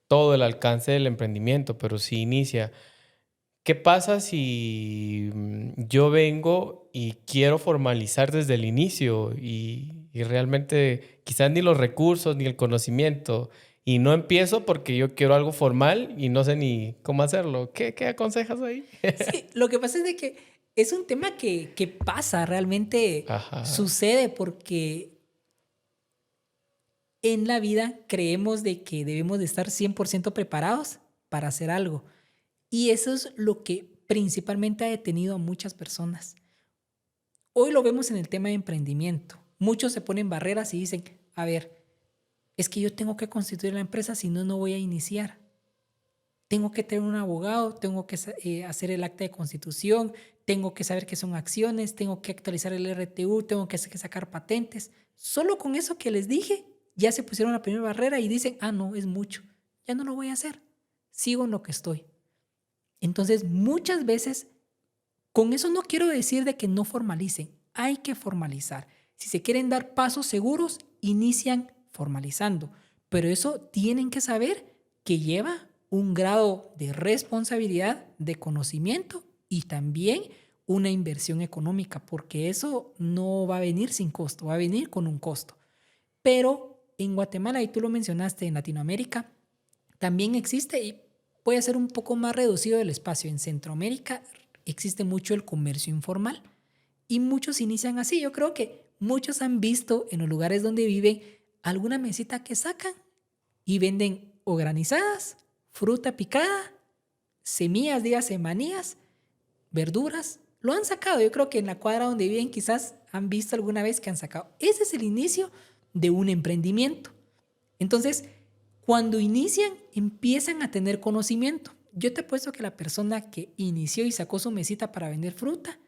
todo el alcance del emprendimiento, pero sí inicia. ¿Qué pasa si yo vengo y quiero formalizar desde el inicio y realmente quizás ni los recursos ni el conocimiento y no empiezo porque yo quiero algo formal y no sé ni cómo hacerlo? ¿Qué aconsejas ahí? Sí, lo que pasa es de que es un tema que pasa, realmente Ajá. sucede porque en la vida creemos de que debemos de estar 100% preparados para hacer algo. Y eso es lo que principalmente ha detenido a muchas personas. Hoy lo vemos en el tema de emprendimiento. Muchos se ponen barreras y dicen, a ver, es que yo tengo que constituir la empresa, si no, no voy a iniciar. Tengo que tener un abogado, tengo que hacer el acta de constitución, tengo que saber qué son acciones, tengo que actualizar el RTU, tengo que sacar patentes. Solo con eso que les dije, ya se pusieron la primera barrera y dicen, ah, no, es mucho, ya no lo voy a hacer, sigo en lo que estoy. Entonces, muchas veces, con eso no quiero decir de que no formalicen, hay que formalizar. Si se quieren dar pasos seguros, inician formalizando, pero eso tienen que saber que lleva un grado de responsabilidad, de conocimiento y también una inversión económica, porque eso no va a venir sin costo, va a venir con un costo. Pero en Guatemala, y tú lo mencionaste, en Latinoamérica, también existe y puede ser un poco más reducido el espacio. En Centroamérica existe mucho el comercio informal y muchos inician así. Yo creo que muchos han visto en los lugares donde viven alguna mesita que sacan y venden o granizadas, fruta picada, semillas, dígase manías, verduras. Lo han sacado. Yo creo que en la cuadra donde viven quizás han visto alguna vez que han sacado. Ese es el inicio de un emprendimiento. Entonces, cuando inician, empiezan a tener conocimiento. Yo te apuesto que la persona que inició y sacó su mesita para vender fruta,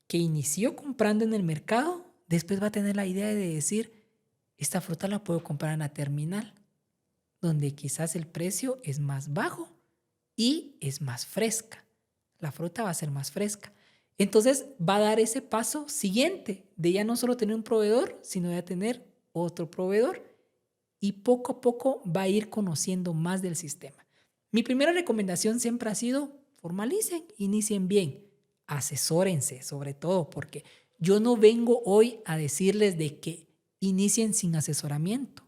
que inició comprando en el mercado, después va a tener la idea de decir, esta fruta la puedo comprar en la terminal, donde quizás el precio es más bajo y es más fresca. La fruta va a ser más fresca. Entonces va a dar ese paso siguiente de ya no solo tener un proveedor, sino de tener otro proveedor. Y poco a poco va a ir conociendo más del sistema. Mi primera recomendación siempre ha sido formalicen, inicien bien, asesórense sobre todo, porque yo no vengo hoy a decirles de que inicien sin asesoramiento.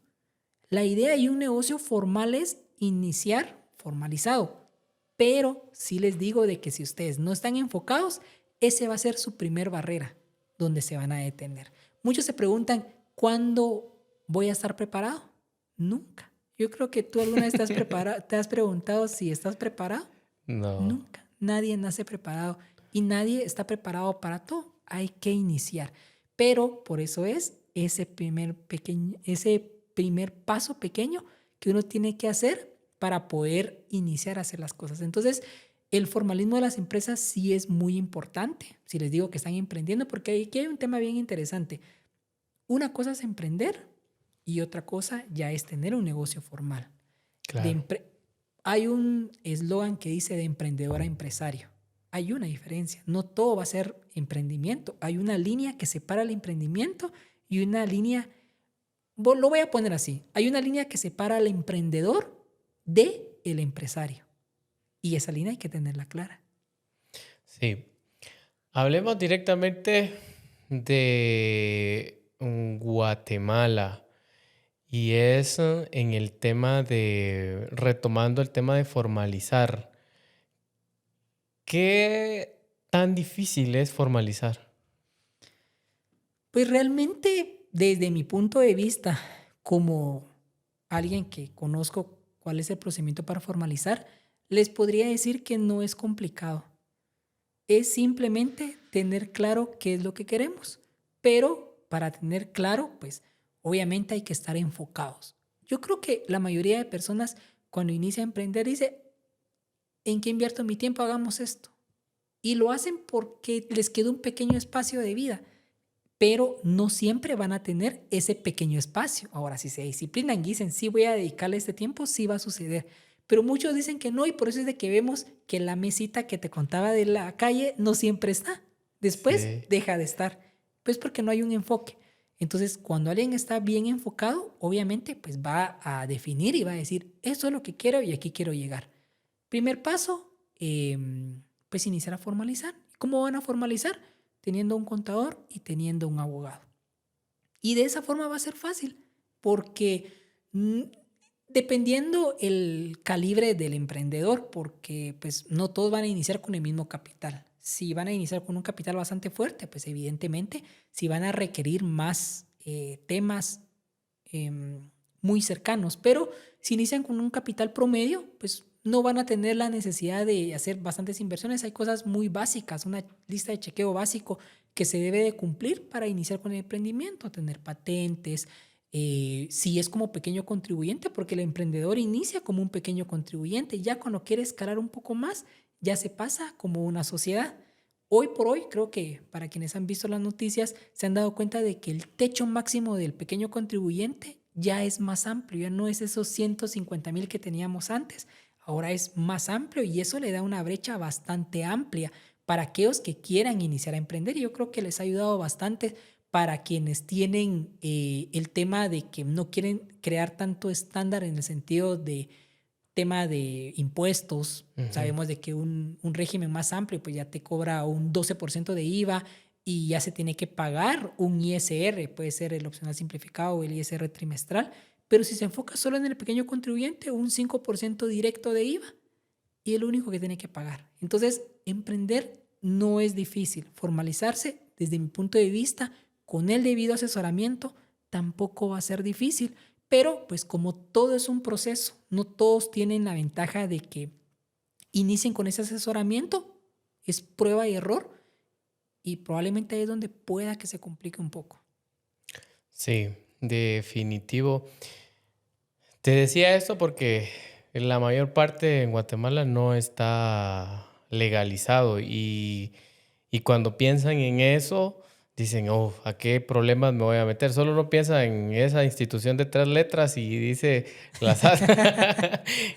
La idea de un negocio formal es iniciar formalizado, pero sí les digo de que si ustedes no están enfocados, ese va a ser su primer barrera donde se van a detener. Muchos se preguntan, ¿cuándo voy a estar preparado? Nunca. Yo creo que tú alguna vez te has preguntado si estás preparado. No. Nunca. Nadie nace preparado y nadie está preparado para todo. Hay que iniciar. Pero por eso es ese primer paso pequeño que uno tiene que hacer para poder iniciar a hacer las cosas. Entonces, el formalismo de las empresas sí es muy importante. Si les digo que están emprendiendo, porque aquí hay un tema bien interesante. Una cosa es emprender y otra cosa ya es tener un negocio formal. Claro. Hay un eslogan que dice de emprendedor a empresario. Hay una diferencia. No todo va a ser emprendimiento. Hay una línea que separa el emprendimiento y una línea, lo voy a poner así, hay una línea que separa al emprendedor de el empresario. Y esa línea hay que tenerla clara. Sí. Hablemos directamente de Guatemala. Y es en el tema retomando el tema de formalizar. ¿Qué tan difícil es formalizar? Pues realmente, desde mi punto de vista, como alguien que conozco cuál es el procedimiento para formalizar, les podría decir que no es complicado. Es simplemente tener claro qué es lo que queremos. Pero para tener claro, pues obviamente hay que estar enfocados. Yo creo que la mayoría de personas cuando inicia a emprender dice, ¿en qué invierto mi tiempo? Hagamos esto. Y lo hacen porque les queda un pequeño espacio de vida, pero no siempre van a tener ese pequeño espacio. Ahora, si se disciplinan y dicen, sí voy a dedicarle este tiempo, sí va a suceder. Pero muchos dicen que no y por eso es de que vemos que la mesita que te contaba de la calle no siempre está. Después Sí. deja de estar. Pues porque no hay un enfoque. Entonces, cuando alguien está bien enfocado, obviamente, pues va a definir y va a decir, esto es lo que quiero y aquí quiero llegar. Primer paso, pues iniciar a formalizar. ¿Cómo van a formalizar? Teniendo un contador y teniendo un abogado. Y de esa forma va a ser fácil, porque dependiendo el calibre del emprendedor, porque pues no todos van a iniciar con el mismo capital. Si van a iniciar con un capital bastante fuerte, pues evidentemente si van a requerir más temas muy cercanos, pero si inician con un capital promedio, pues no van a tener la necesidad de hacer bastantes inversiones. Hay cosas muy básicas, una lista de chequeo básico que se debe de cumplir para iniciar con el emprendimiento, tener patentes, si es como pequeño contribuyente, porque el emprendedor inicia como un pequeño contribuyente, ya cuando quiere escalar un poco más, ya se pasa como una sociedad. Hoy por hoy, creo que para quienes han visto las noticias, se han dado cuenta de que el techo máximo del pequeño contribuyente ya es más amplio, ya no es esos 150,000 que teníamos antes, ahora es más amplio y eso le da una brecha bastante amplia para aquellos que quieran iniciar a emprender. Y yo creo que les ha ayudado bastante para quienes tienen el tema de que no quieren crear tanto estándar en el sentido de tema de impuestos. Sabemos de que un régimen más amplio pues ya te cobra un 12% de IVA y ya se tiene que pagar un ISR, puede ser el opcional simplificado o el ISR trimestral, pero si se enfoca solo en el pequeño contribuyente, un 5% directo de IVA y es lo único que tiene que pagar. Entonces, emprender no es difícil. Formalizarse, desde mi punto de vista, con el debido asesoramiento, tampoco va a ser difícil. Pero pues como todo es un proceso, no todos tienen la ventaja de que inicien con ese asesoramiento, es prueba y error y probablemente ahí es donde pueda que se complique un poco. Sí, definitivo. Te decía esto porque la mayor parte en Guatemala no está legalizado y cuando piensan en eso, dicen, oh, ¿a qué problemas me voy a meter? Solo uno piensa en esa institución de 3 letras y dice,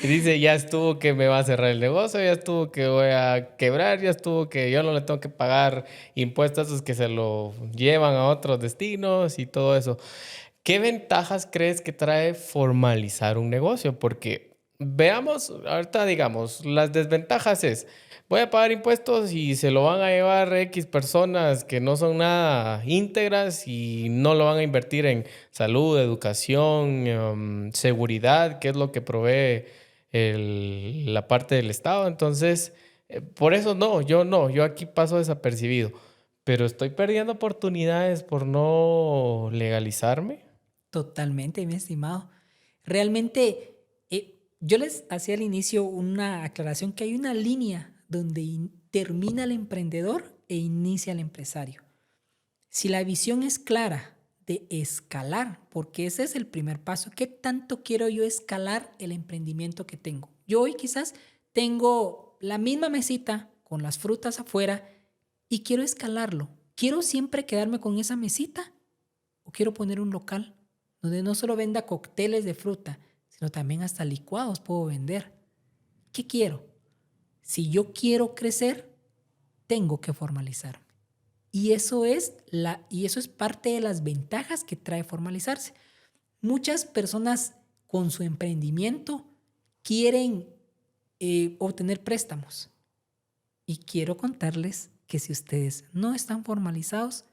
y dice, ya estuvo que me va a cerrar el negocio, ya estuvo que voy a quebrar, ya estuvo que yo no le tengo que pagar impuestos a esos que se lo llevan a otros destinos y todo eso. ¿Qué ventajas crees que trae formalizar un negocio? Porque veamos, ahorita digamos, las desventajas es, voy a pagar impuestos y se lo van a llevar X personas que no son nada íntegras y no lo van a invertir en salud, educación, seguridad, que es lo que provee la parte del Estado. Entonces, por eso yo aquí paso desapercibido, pero estoy perdiendo oportunidades por no legalizarme. Totalmente, mi estimado. Realmente, yo les hacía al inicio una aclaración que hay una línea donde termina el emprendedor e inicia el empresario. Si la visión es clara de escalar, porque ese es el primer paso, ¿qué tanto quiero yo escalar el emprendimiento que tengo? Yo hoy quizás tengo la misma mesita con las frutas afuera y quiero escalarlo. ¿Quiero siempre quedarme con esa mesita o quiero poner un local donde no solo venda cócteles de fruta, sino también hasta licuados puedo vender? ¿Qué quiero? Si yo quiero crecer, tengo que formalizarme. Y eso es parte de las ventajas que trae formalizarse. Muchas personas con su emprendimiento quieren obtener préstamos. Y quiero contarles que si ustedes no están formalizados,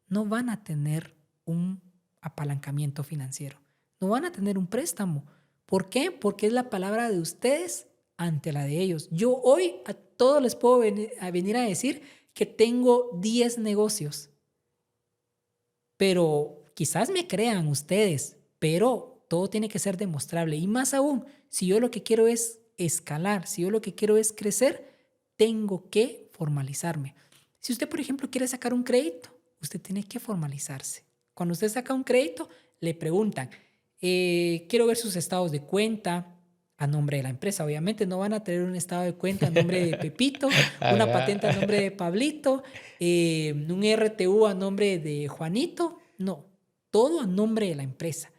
no van a tener un apalancamiento financiero. No van a tener un préstamo. ¿Por qué? Porque es la palabra de ustedes ante la de ellos. Yo hoy a todos les puedo venir a decir que tengo 10 negocios, pero quizás me crean ustedes, pero todo tiene que ser demostrable. Y más aún, si yo lo que quiero es escalar, si yo lo que quiero es crecer, tengo que formalizarme. Si usted, por ejemplo, quiere sacar un crédito, usted tiene que formalizarse. Cuando usted saca un crédito, le preguntan, quiero ver sus estados de cuenta a nombre de la empresa. Obviamente no van a tener un estado de cuenta a nombre de Pepito, una patente a nombre de Pablito, un RTU a nombre de Juanito. No, todo a nombre de la empresa.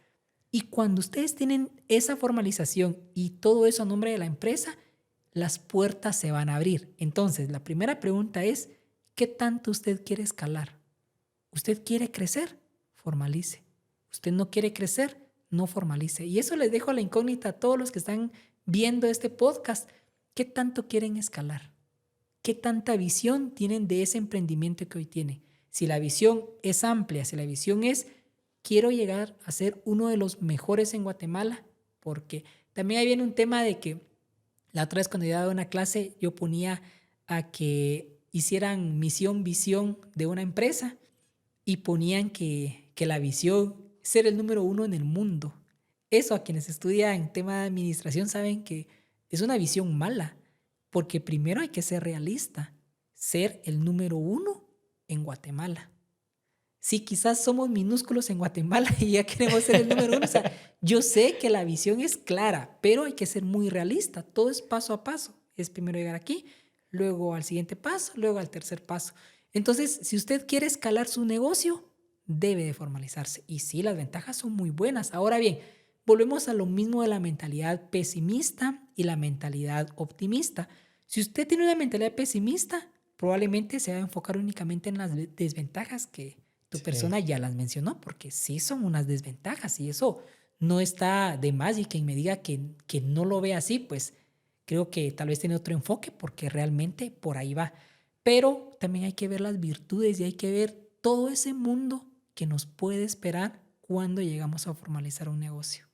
Y cuando ustedes tienen esa formalización y todo eso a nombre de la empresa, las puertas se van a abrir. Entonces, la primera pregunta es, ¿qué tanto usted quiere escalar? ¿Usted quiere crecer? Formalice. ¿Usted no quiere crecer? No formalice. Y eso les dejo a la incógnita a todos los que están viendo este podcast. ¿Qué tanto quieren escalar? ¿Qué tanta visión tienen de ese emprendimiento que hoy tiene? Si la visión es amplia, si la visión es, quiero llegar a ser uno de los mejores en Guatemala, porque también ahí viene un tema de que la otra vez cuando yo daba una clase, yo ponía a que hicieran misión, visión de una empresa y ponían que la visión es ser el número uno en el mundo. Eso a quienes estudian tema de administración saben que es una visión mala, porque primero hay que ser realista, ser el número uno en Guatemala. Sí, quizás somos minúsculos en Guatemala y ya queremos ser el número uno. O sea, yo sé que la visión es clara, pero hay que ser muy realista. Todo es paso a paso. Es primero llegar aquí, luego al siguiente paso, luego al tercer paso. Entonces, si usted quiere escalar su negocio, debe de formalizarse. Y sí, las ventajas son muy buenas. Ahora bien, volvemos a lo mismo de la mentalidad pesimista y la mentalidad optimista. Si usted tiene una mentalidad pesimista, probablemente se va a enfocar únicamente en las desventajas que tu Sí. persona ya las mencionó, porque sí son unas desventajas y eso no está de más. Y quien me diga que no lo ve así, pues creo que tal vez tiene otro enfoque porque realmente por ahí va. Pero también hay que ver las virtudes y hay que ver todo ese mundo que nos puede esperar cuando llegamos a formalizar un negocio.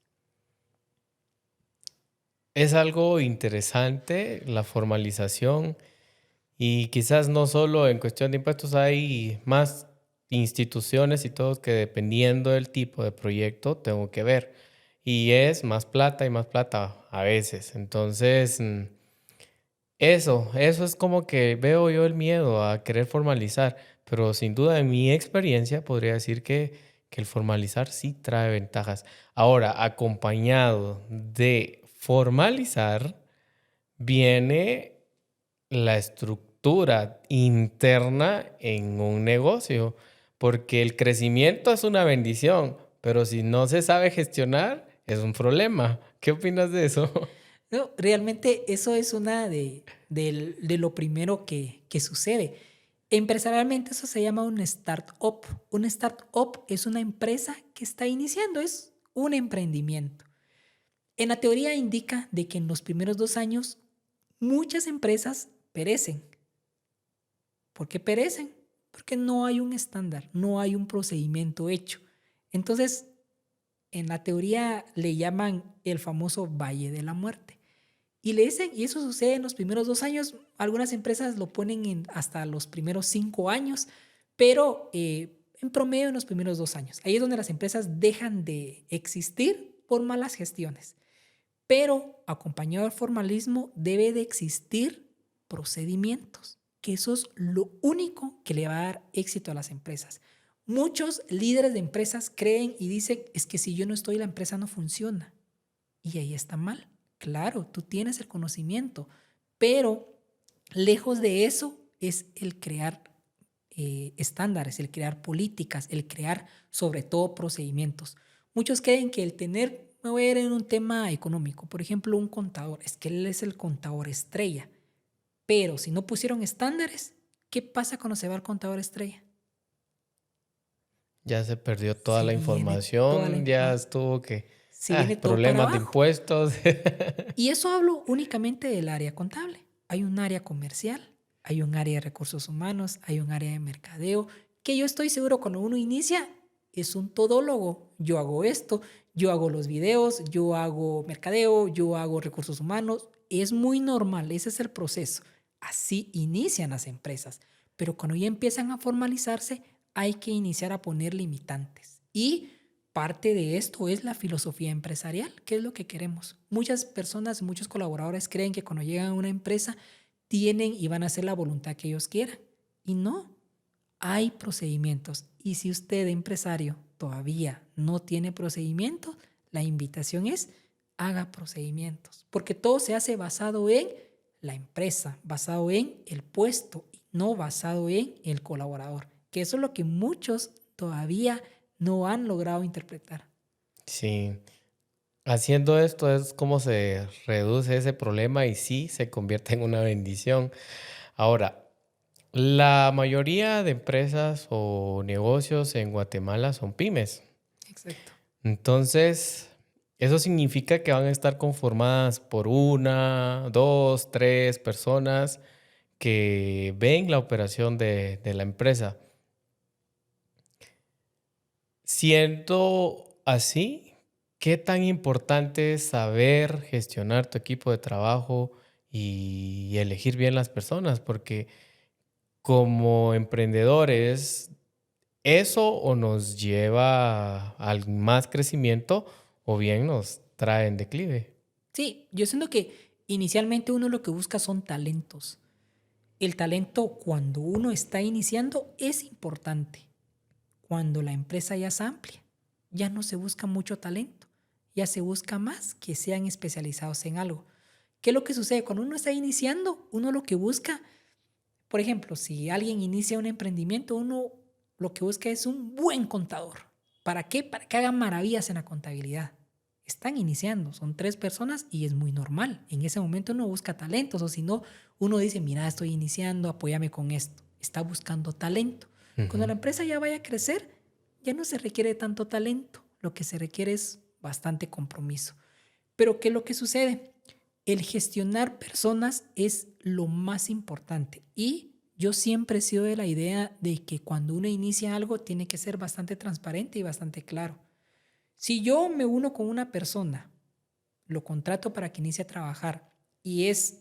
Es algo interesante la formalización y quizás no solo en cuestión de impuestos, hay más instituciones y todo que dependiendo del tipo de proyecto tengo que ver. Y es más plata y más plata a veces. Entonces, eso es como que veo yo el miedo a querer formalizar, pero sin duda en mi experiencia podría decir que el formalizar sí trae ventajas. Ahora, acompañado de formalizar, viene la estructura interna en un negocio, porque el crecimiento es una bendición, pero si no se sabe gestionar, es un problema. ¿Qué opinas de eso? No, realmente eso es una de lo primero que sucede. Empresarialmente eso se llama un startup. Un startup es una empresa que está iniciando, es un emprendimiento. En la teoría indica de que en los primeros 2 años muchas empresas perecen. ¿Por qué perecen? Porque no hay un estándar, no hay un procedimiento hecho. Entonces, en la teoría le llaman el famoso Valle de la Muerte. Y le dicen, y eso sucede en los primeros 2 años, algunas empresas lo ponen hasta los primeros 5 años, pero en promedio en los primeros 2 años. Ahí es donde las empresas dejan de existir por malas gestiones. Pero acompañado del formalismo debe de existir procedimientos, que eso es lo único que le va a dar éxito a las empresas. Muchos líderes de empresas creen y dicen, es que si yo no estoy, la empresa no funciona. Y ahí está mal. Claro, tú tienes el conocimiento, pero lejos de eso es el crear estándares, el crear políticas, el crear sobre todo procedimientos. Muchos creen que el tener, me voy a ir en un tema económico, por ejemplo, un contador, es que él es el contador estrella, pero si no pusieron estándares, ¿qué pasa cuando se va el contador estrella? Ya se perdió toda Se la viene toda la información, ya información, estuvo que se viene todo para problemas de abajo. impuestos. Y eso hablo únicamente del área contable. Hay un área comercial, hay un área de recursos humanos, hay un área de mercadeo, que yo estoy seguro cuando uno inicia es un todólogo. Yo hago esto, yo hago los videos, yo hago mercadeo, yo hago recursos humanos. Es muy normal, ese es el proceso. Así inician las empresas. Pero cuando ya empiezan a formalizarse, hay que iniciar a poner limitantes. Y parte de esto es la filosofía empresarial, que es lo que queremos. Muchas personas, muchos colaboradores creen que cuando llegan a una empresa tienen y van a hacer la voluntad que ellos quieran. Y no, hay procedimientos. Y si usted, empresario, todavía no tiene procedimientos, la invitación es haga procedimientos. Porque todo se hace basado en la empresa, basado en el puesto y no basado en el colaborador. Que eso es lo que muchos todavía no han logrado interpretar. Sí, haciendo esto es como se reduce ese problema y sí se convierte en una bendición. Ahora, la mayoría de empresas o negocios en Guatemala son pymes. Exacto. Entonces, eso significa que van a estar conformadas por una, dos, tres personas que ven la operación de la empresa. Siendo así, ¿qué tan importante es saber gestionar tu equipo de trabajo y elegir bien las personas? Porque como emprendedores, eso o nos lleva al más crecimiento o bien nos trae en declive. Sí, yo siento que inicialmente uno lo que busca son talentos. El talento cuando uno está iniciando es importante. Cuando la empresa ya es amplia, ya no se busca mucho talento, ya se busca más que sean especializados en algo. ¿Qué es lo que sucede? Cuando uno está iniciando, uno lo que busca, por ejemplo, si alguien inicia un emprendimiento, uno lo que busca es un buen contador. ¿Para qué? Para que hagan maravillas en la contabilidad. Están iniciando, son 3 personas y es muy normal. En ese momento uno busca talentos o si no, uno dice, mira, estoy iniciando, apóyame con esto. Está buscando talento. Cuando la Ujú. empresa ya vaya a crecer, ya no se requiere tanto talento. Lo que se requiere es bastante compromiso. Pero ¿qué es lo que sucede? El gestionar personas es lo más importante. Y yo siempre he sido de la idea de que cuando uno inicia algo tiene que ser bastante transparente y bastante claro. Si yo me uno con una persona, lo contrato para que inicie a trabajar y es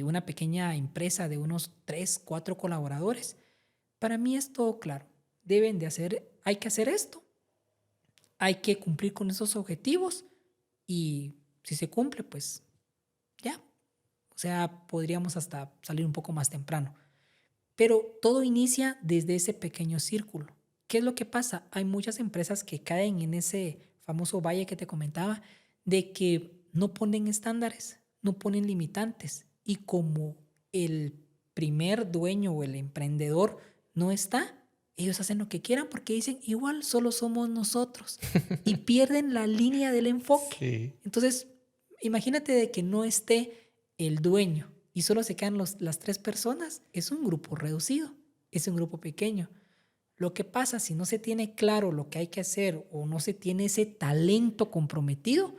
una pequeña empresa de unos 3, 4 colaboradores, para mí es todo claro. Deben de hacer, hay que hacer esto, hay que cumplir con esos objetivos y si se cumple, pues ya. O sea, podríamos hasta salir un poco más temprano. Pero todo inicia desde ese pequeño círculo. ¿Qué es lo que pasa? Hay muchas empresas que caen en ese famoso valle que te comentaba, de que no ponen estándares, no ponen limitantes. Y como el primer dueño o el emprendedor no está, ellos hacen lo que quieran porque dicen, igual solo somos nosotros. Y pierden la línea del enfoque. Sí. Entonces, imagínate de que no esté el dueño y solo se quedan las 3 personas, es un grupo reducido, es un grupo pequeño. Lo que pasa si no se tiene claro lo que hay que hacer o no se tiene ese talento comprometido,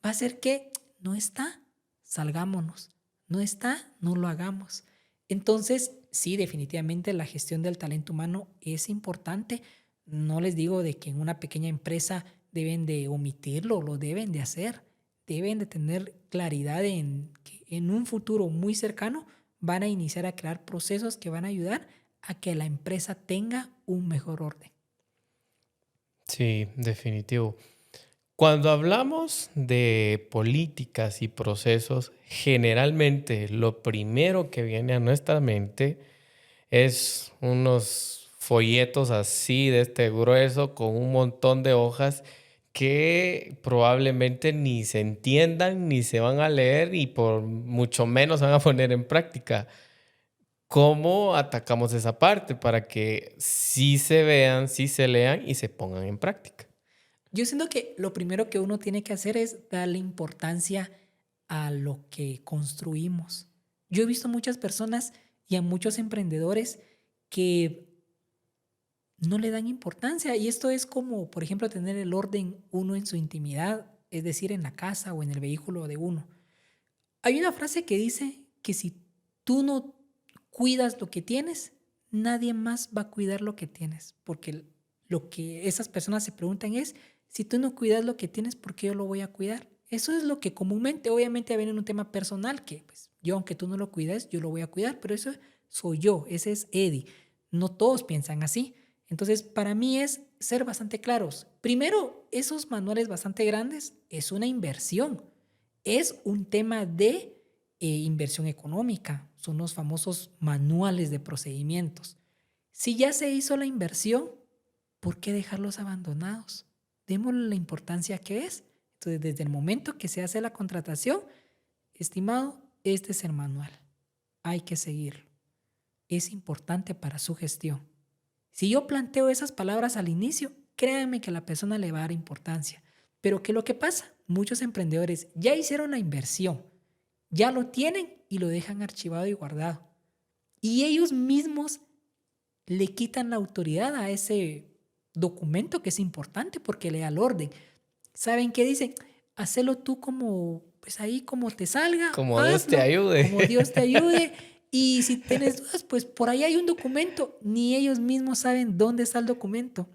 va a ser que no está, salgámonos. No está, no lo hagamos. Entonces, sí, definitivamente la gestión del talento humano es importante. No les digo de que en una pequeña empresa deben de omitirlo, lo deben de hacer. Deben de tener claridad en que en un futuro muy cercano van a iniciar a crear procesos que van a ayudar a que la empresa tenga un mejor orden. Sí, definitivo. Cuando hablamos de políticas y procesos, generalmente lo primero que viene a nuestra mente es unos folletos así de este grueso con un montón de hojas que probablemente ni se entiendan ni se van a leer y por mucho menos se van a poner en práctica. ¿Cómo atacamos esa parte para que sí se vean, sí se lean y se pongan en práctica? Yo siento que lo primero que uno tiene que hacer es darle importancia a lo que construimos. Yo he visto muchas personas y a muchos emprendedores que no le dan importancia y esto es como, por ejemplo, tener el orden uno en su intimidad, es decir, en la casa o en el vehículo de uno. Hay una frase que dice que si tú no cuidas lo que tienes, nadie más va a cuidar lo que tienes, porque lo que esas personas se preguntan es, si tú no cuidas lo que tienes, ¿por qué yo lo voy a cuidar? Eso es lo que comúnmente, obviamente, viene en un tema personal, que pues, yo, aunque tú no lo cuidas, yo lo voy a cuidar, pero eso soy yo, ese es Eddie. No todos piensan así. Entonces, para mí es ser bastante claros. Primero, esos manuales bastante grandes es una inversión. Es un tema de inversión económica. Son los famosos manuales de procedimientos. Si ya se hizo la inversión, ¿por qué dejarlos abandonados? Démosle la importancia que es. Entonces, desde el momento que se hace la contratación, estimado, este es el manual. Hay que seguirlo. Es importante para su gestión. Si yo planteo esas palabras al inicio, créanme que la persona le va a dar importancia. Pero ¿qué es lo que pasa? Muchos emprendedores ya hicieron la inversión, ya lo tienen y lo dejan archivado y guardado. Y ellos mismos le quitan la autoridad a ese documento que es importante porque le da el orden. ¿Saben qué dicen? Hacelo tú como, pues ahí como te salga, Como Dios te hazlo, como ayude. Dios te ayude. Y si tienes dudas, pues por ahí hay un documento. Ni ellos mismos saben dónde está el documento.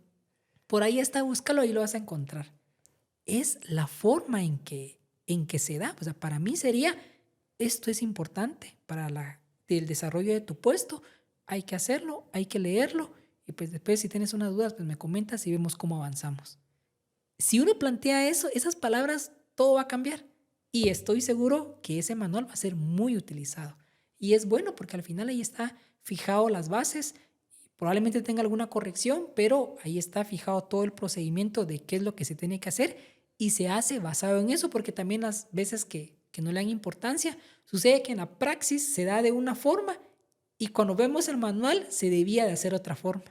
Por ahí está, búscalo y lo vas a encontrar. Es la forma en que se da. O sea, para mí sería, esto es importante para el desarrollo de tu puesto. Hay que hacerlo, hay que leerlo. Y pues después, si tienes unas dudas, pues me comentas y vemos cómo avanzamos. Si uno plantea eso, esas palabras, todo va a cambiar. Y estoy seguro que ese manual va a ser muy utilizado. Y es bueno porque al final ahí está fijado las bases. Probablemente tenga alguna corrección, pero ahí está fijado todo el procedimiento de qué es lo que se tiene que hacer y se hace basado en eso porque también las veces que no le dan importancia, sucede que en la praxis se da de una forma y cuando vemos el manual se debía de hacer otra forma.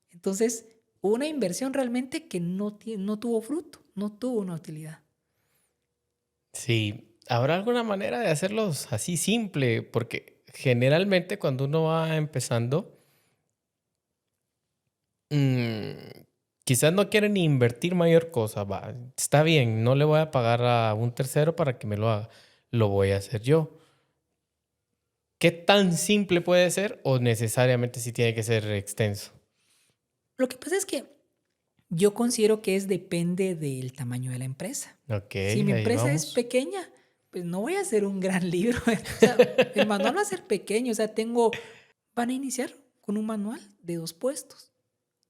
Entonces, una inversión realmente que no tuvo fruto, no tuvo una utilidad. Sí, ¿habrá alguna manera de hacerlos así simple? Porque generalmente cuando uno va empezando, mm, quizás no quiere ni invertir mayor cosa. Va, está bien, no le voy a pagar a un tercero para que me lo haga. Lo voy a hacer yo. ¿Qué tan simple puede ser o necesariamente sí tiene que ser extenso? Lo que pasa es que yo considero que depende del tamaño de la empresa. Ok, Si mi ahí empresa es vamos. pequeña, pues no voy a hacer un gran libro. O sea, el manual va a ser pequeño. O sea, van a iniciar con un manual de 2 puestos.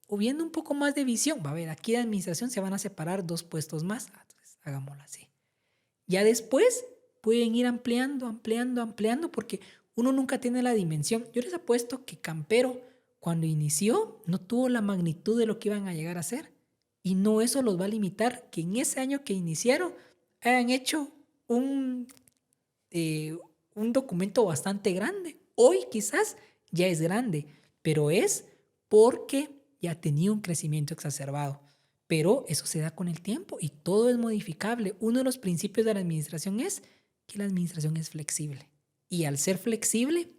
O viendo un poco más de visión. Va a ver, aquí de administración se van a separar 2 puestos más. Entonces, hagámoslo así. Ya después pueden ir ampliando, ampliando, ampliando, porque uno nunca tiene la dimensión. Yo les apuesto que Campero, cuando inició, no tuvo la magnitud de lo que iban a llegar a ser. Y no eso los va a limitar que en ese año que iniciaron hayan hecho eh, un documento bastante grande. Hoy quizás ya es grande, pero es porque ya tenía un crecimiento exacerbado. Pero eso se da con el tiempo y todo es modificable. Uno de los principios de la administración es que la administración es flexible. Y al ser flexible,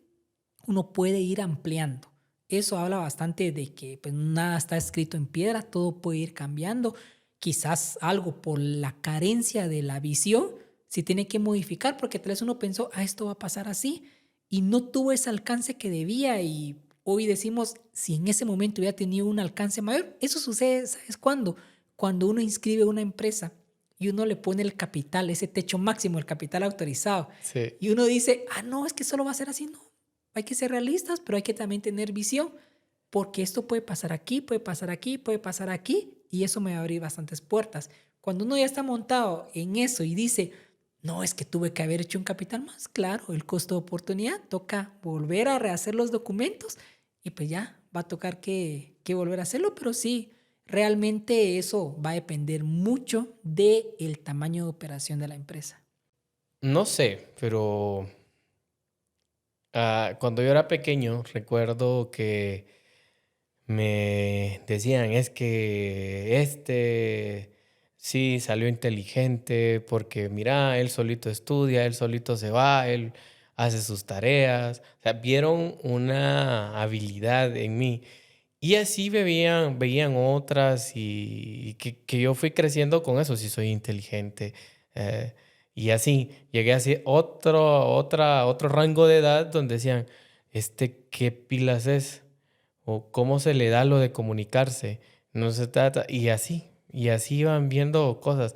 uno puede ir ampliando. Eso habla bastante de que pues, nada está escrito en piedra, todo puede ir cambiando. Quizás algo por la carencia de la visión si tiene que modificar, porque tal vez uno pensó, esto va a pasar así, y no tuvo ese alcance que debía, y hoy decimos, si en ese momento hubiera tenido un alcance mayor, eso sucede, ¿sabes cuándo? Cuando uno inscribe una empresa y uno le pone el capital, ese techo máximo, el capital autorizado, Sí. y uno dice, no, es que solo va a ser así, no. Hay que ser realistas, pero hay que también tener visión, porque esto puede pasar aquí, puede pasar aquí, puede pasar aquí, y eso me va a abrir bastantes puertas. Cuando uno ya está montado en eso y dice, no, es que tuve que haber hecho un capital más, claro, el costo de oportunidad, toca volver a rehacer los documentos y pues ya va a tocar que volver a hacerlo, pero sí, realmente eso va a depender mucho del tamaño de operación de la empresa. No sé, pero cuando yo era pequeño recuerdo que me decían, es que sí salió inteligente porque mira, él solito estudia, él solito se va, él hace sus tareas. O sea, vieron una habilidad en mí. Y así veían otras y que yo fui creciendo con eso, si soy inteligente. eh, y así, llegué así otro rango de edad donde decían, ¿qué pilas es? O cómo se le da lo de comunicarse. No se trata, y así iban viendo cosas.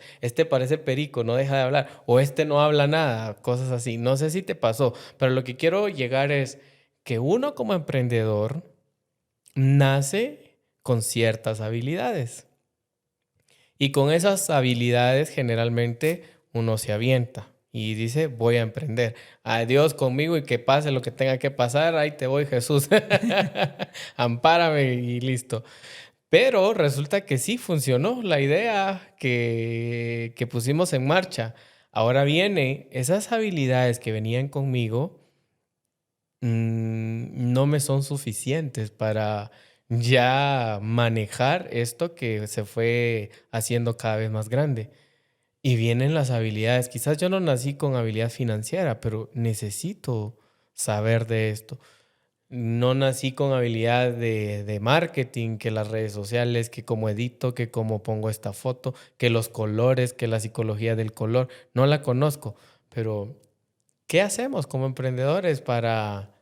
Parece perico, no deja de hablar, o no habla nada, cosas así. No sé si te pasó, pero lo que quiero llegar es que uno como emprendedor nace con ciertas habilidades. Y con esas habilidades generalmente uno se avienta y dice, voy a emprender. Adiós conmigo y que pase lo que tenga que pasar. Ahí te voy, Jesús. Ampárame y listo. Pero resulta que sí funcionó la idea que pusimos en marcha. Ahora viene, esas habilidades que venían conmigo no me son suficientes para ya manejar esto que se fue haciendo cada vez más grande. Y vienen las habilidades. Quizás yo no nací con habilidad financiera, pero necesito saber de esto. No nací con habilidad de marketing, que las redes sociales, que cómo edito, que cómo pongo esta foto, que los colores, que la psicología del color. No la conozco, pero ¿qué hacemos como emprendedores para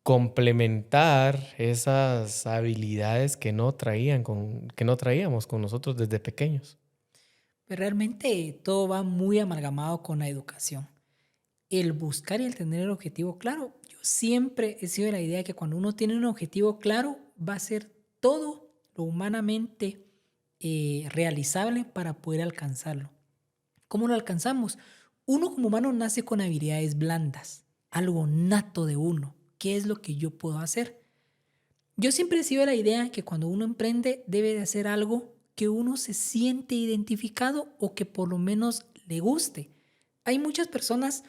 complementar esas habilidades que no traíamos con nosotros desde pequeños? Pero realmente todo va muy amalgamado con la educación. El buscar y el tener el objetivo claro. Yo siempre he sido de la idea de que cuando uno tiene un objetivo claro, va a ser todo lo humanamente realizable para poder alcanzarlo. ¿Cómo lo alcanzamos? Uno como humano nace con habilidades blandas, algo nato de uno. ¿Qué es lo que yo puedo hacer? Yo siempre he sido de la idea que cuando uno emprende debe de hacer algo que uno se siente identificado o que por lo menos le guste. Hay muchas personas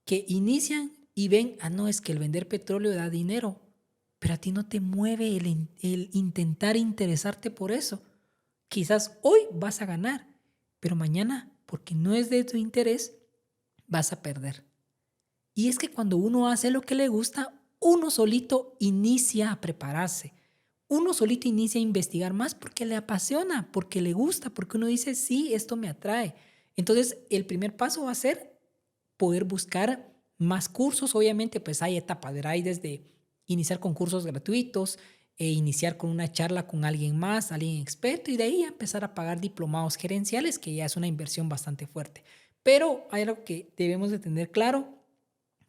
que inician y ven, no, es que el vender petróleo da dinero, pero a ti no te mueve el intentar interesarte por eso. Quizás hoy vas a ganar, pero mañana, porque no es de tu interés, vas a perder. Y es que cuando uno hace lo que le gusta, uno solito inicia a prepararse. Uno solito inicia a investigar más porque le apasiona, porque le gusta, porque uno dice, sí, esto me atrae. Entonces, el primer paso va a ser poder buscar más cursos. Obviamente, pues hay etapas, ¿verdad? Hay desde iniciar con cursos gratuitos, iniciar con una charla con alguien más, alguien experto, y de ahí empezar a pagar diplomados gerenciales, que ya es una inversión bastante fuerte. Pero hay algo que debemos de tener claro.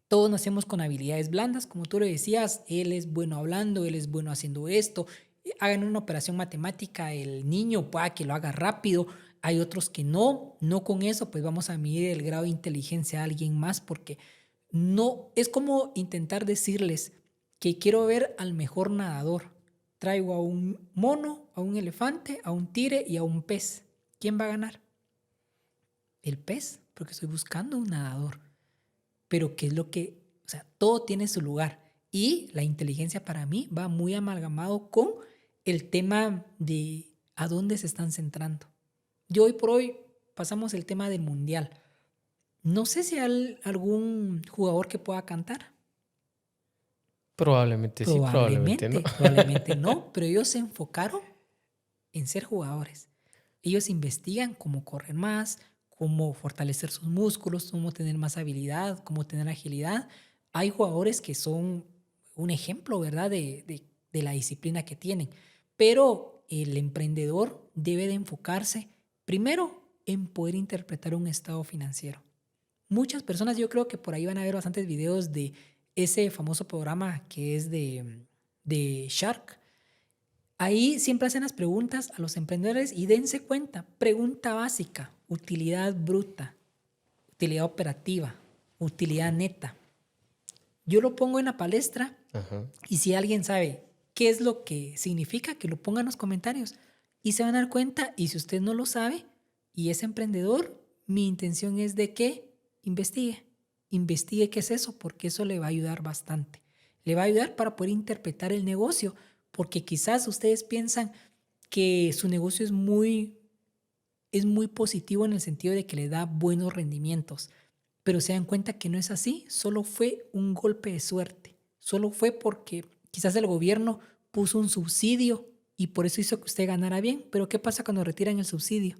Todos nacemos con habilidades blandas, como tú lo decías, él es bueno hablando, él es bueno haciendo esto. Hagan una operación matemática, el niño pueda que lo haga rápido, hay otros que no con eso, pues vamos a medir el grado de inteligencia a alguien más, porque no, es como intentar decirles que quiero ver al mejor nadador. Traigo a un mono, a un elefante, a un tigre y a un pez. ¿Quién va a ganar? El pez, porque estoy buscando un nadador. Pero qué es lo que, o sea, todo tiene su lugar. Y la inteligencia para mí va muy amalgamado con el tema de a dónde se están centrando. Yo hoy por hoy pasamos el tema del mundial. No sé si hay algún jugador que pueda cantar. Probablemente sí, probablemente no. Probablemente no, pero ellos se enfocaron en ser jugadores. Ellos investigan cómo correr más, cómo fortalecer sus músculos, cómo tener más habilidad, cómo tener agilidad. Hay jugadores que son un ejemplo, ¿verdad?, de la disciplina que tienen. Pero el emprendedor debe de enfocarse primero en poder interpretar un estado financiero. Muchas personas, yo creo que por ahí van a ver bastantes videos de ese famoso programa que es de Shark. Ahí siempre hacen las preguntas a los emprendedores y dense cuenta, pregunta básica, utilidad bruta, utilidad operativa, utilidad neta. Yo lo pongo en la palestra. Ajá. Y si alguien sabe qué es lo que significa, que lo ponga en los comentarios y se van a dar cuenta. Y si usted no lo sabe y es emprendedor, mi intención es de que investigue qué es eso, porque eso le va a ayudar bastante. Le va a ayudar para poder interpretar el negocio, porque quizás ustedes piensan que su negocio es muy positivo en el sentido de que le da buenos rendimientos, pero se dan cuenta que no es así, solo fue un golpe de suerte, solo fue porque quizás el gobierno puso un subsidio y por eso hizo que usted ganara bien, pero ¿qué pasa cuando retiran el subsidio?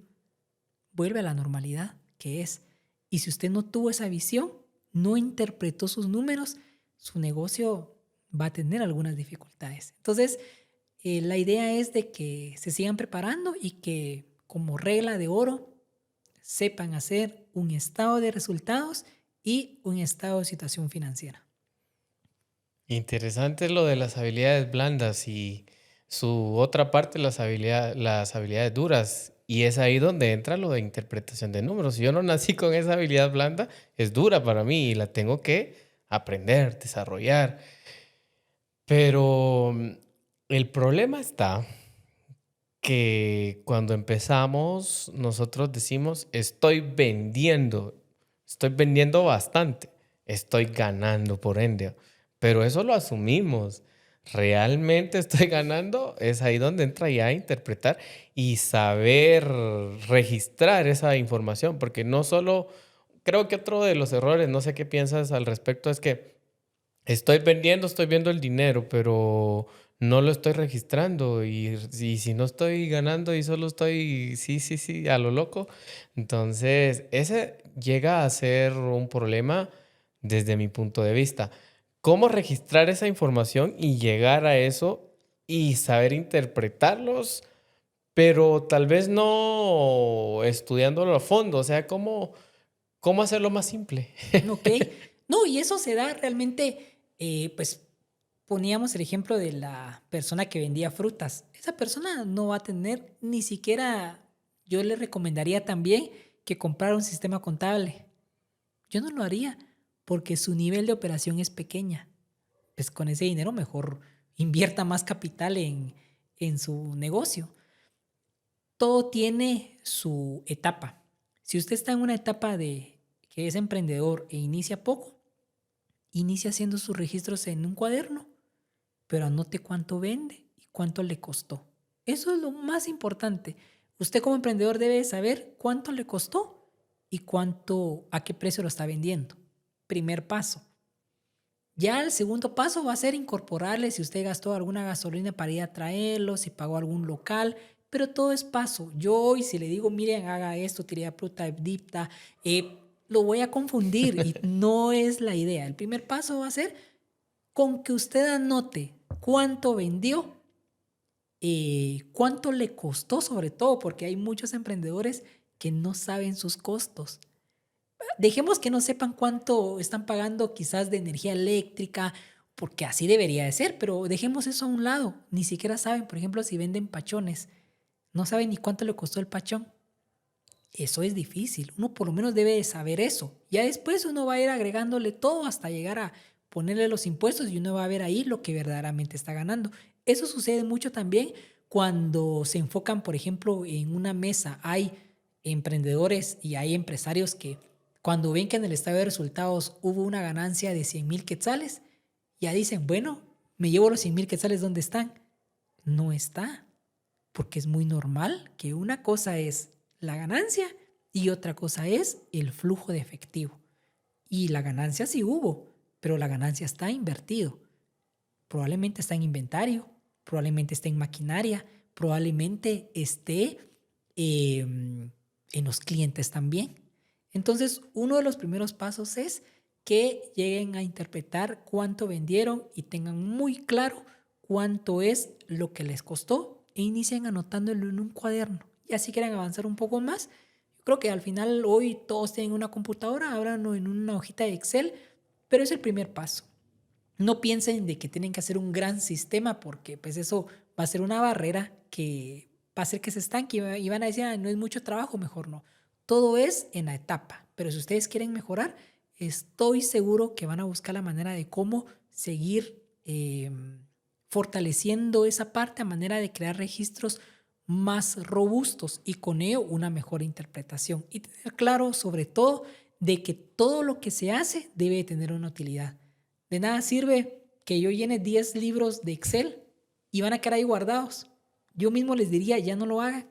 Vuelve a la normalidad, que es. Y si usted no tuvo esa visión, no interpretó sus números, su negocio va a tener algunas dificultades. Entonces, la idea es de que se sigan preparando y que como regla de oro sepan hacer un estado de resultados y un estado de situación financiera. Interesante lo de las habilidades blandas y su otra parte, las habilidades duras. Y es ahí donde entra lo de interpretación de números. Si yo no nací con esa habilidad blanda, es dura para mí y la tengo que aprender, desarrollar. Pero el problema está que cuando empezamos, nosotros decimos, estoy vendiendo bastante, estoy ganando por ende, pero eso lo asumimos. ¿Realmente estoy ganando? Es ahí donde entra ya a interpretar y saber registrar esa información, porque no solo, creo que otro de los errores, no sé qué piensas al respecto, es que estoy viendo el dinero, pero no lo estoy registrando. Y si no estoy ganando y solo estoy, sí, a lo loco, entonces ese llega a ser un problema desde mi punto de vista. ¿Cómo registrar esa información y llegar a eso y saber interpretarlos, pero tal vez no estudiándolo a fondo? O sea, ¿cómo hacerlo más simple? ¿Ok? No, y eso se da realmente, pues poníamos el ejemplo de la persona que vendía frutas. Esa persona no va a tener ni siquiera, yo le recomendaría también que comprara un sistema contable. Yo no lo haría porque su nivel de operación es pequeña. Pues con ese dinero mejor invierta más capital en su negocio. Todo tiene su etapa. Si usted está en una etapa de que es emprendedor e inicia poco, inicia haciendo sus registros en un cuaderno, pero anote cuánto vende y cuánto le costó. Eso es lo más importante. Usted como emprendedor debe saber cuánto le costó y a qué precio lo está vendiendo. Primer paso. Ya el segundo paso va a ser incorporarle si usted gastó alguna gasolina para ir a traerlo, si pagó algún local, pero todo es paso. Yo hoy si le digo, miren, haga esto, utilidad bruta, dipta, lo voy a confundir y no es la idea. El primer paso va a ser con que usted anote cuánto vendió, cuánto le costó sobre todo, porque hay muchos emprendedores que no saben sus costos. Dejemos que no sepan cuánto están pagando quizás de energía eléctrica, porque así debería de ser, pero dejemos eso a un lado. Ni siquiera saben, por ejemplo, si venden pachones, no saben ni cuánto le costó el pachón. Eso es difícil. Uno por lo menos debe de saber eso. Ya después uno va a ir agregándole todo hasta llegar a ponerle los impuestos y uno va a ver ahí lo que verdaderamente está ganando. Eso sucede mucho también cuando se enfocan, por ejemplo, en una mesa. Hay emprendedores y hay empresarios que cuando ven que en el estado de resultados hubo una ganancia de 100,000 quetzales, ya dicen, bueno, me llevo los 100,000 quetzales, ¿dónde están? No está, porque es muy normal que una cosa es la ganancia y otra cosa es el flujo de efectivo. Y la ganancia sí hubo, pero la ganancia está invertido. Probablemente está en inventario, probablemente esté en maquinaria, probablemente esté en los clientes también. Entonces, uno de los primeros pasos es que lleguen a interpretar cuánto vendieron y tengan muy claro cuánto es lo que les costó e inicien anotándolo en un cuaderno. Y así quieren avanzar un poco más. Yo creo que al final hoy todos tienen una computadora, háblanlo en una hojita de Excel, pero es el primer paso. No piensen de que tienen que hacer un gran sistema porque pues eso va a ser una barrera que va a hacer que se estanque y van a decir, "Ah, no es mucho trabajo, mejor no". Todo es en la etapa, pero si ustedes quieren mejorar, estoy seguro que van a buscar la manera de cómo seguir fortaleciendo esa parte a manera de crear registros más robustos y con ello una mejor interpretación. Y tener claro sobre todo de que todo lo que se hace debe tener una utilidad. De nada sirve que yo llene 10 libros de Excel y van a quedar ahí guardados. Yo mismo les diría, ya no lo hagan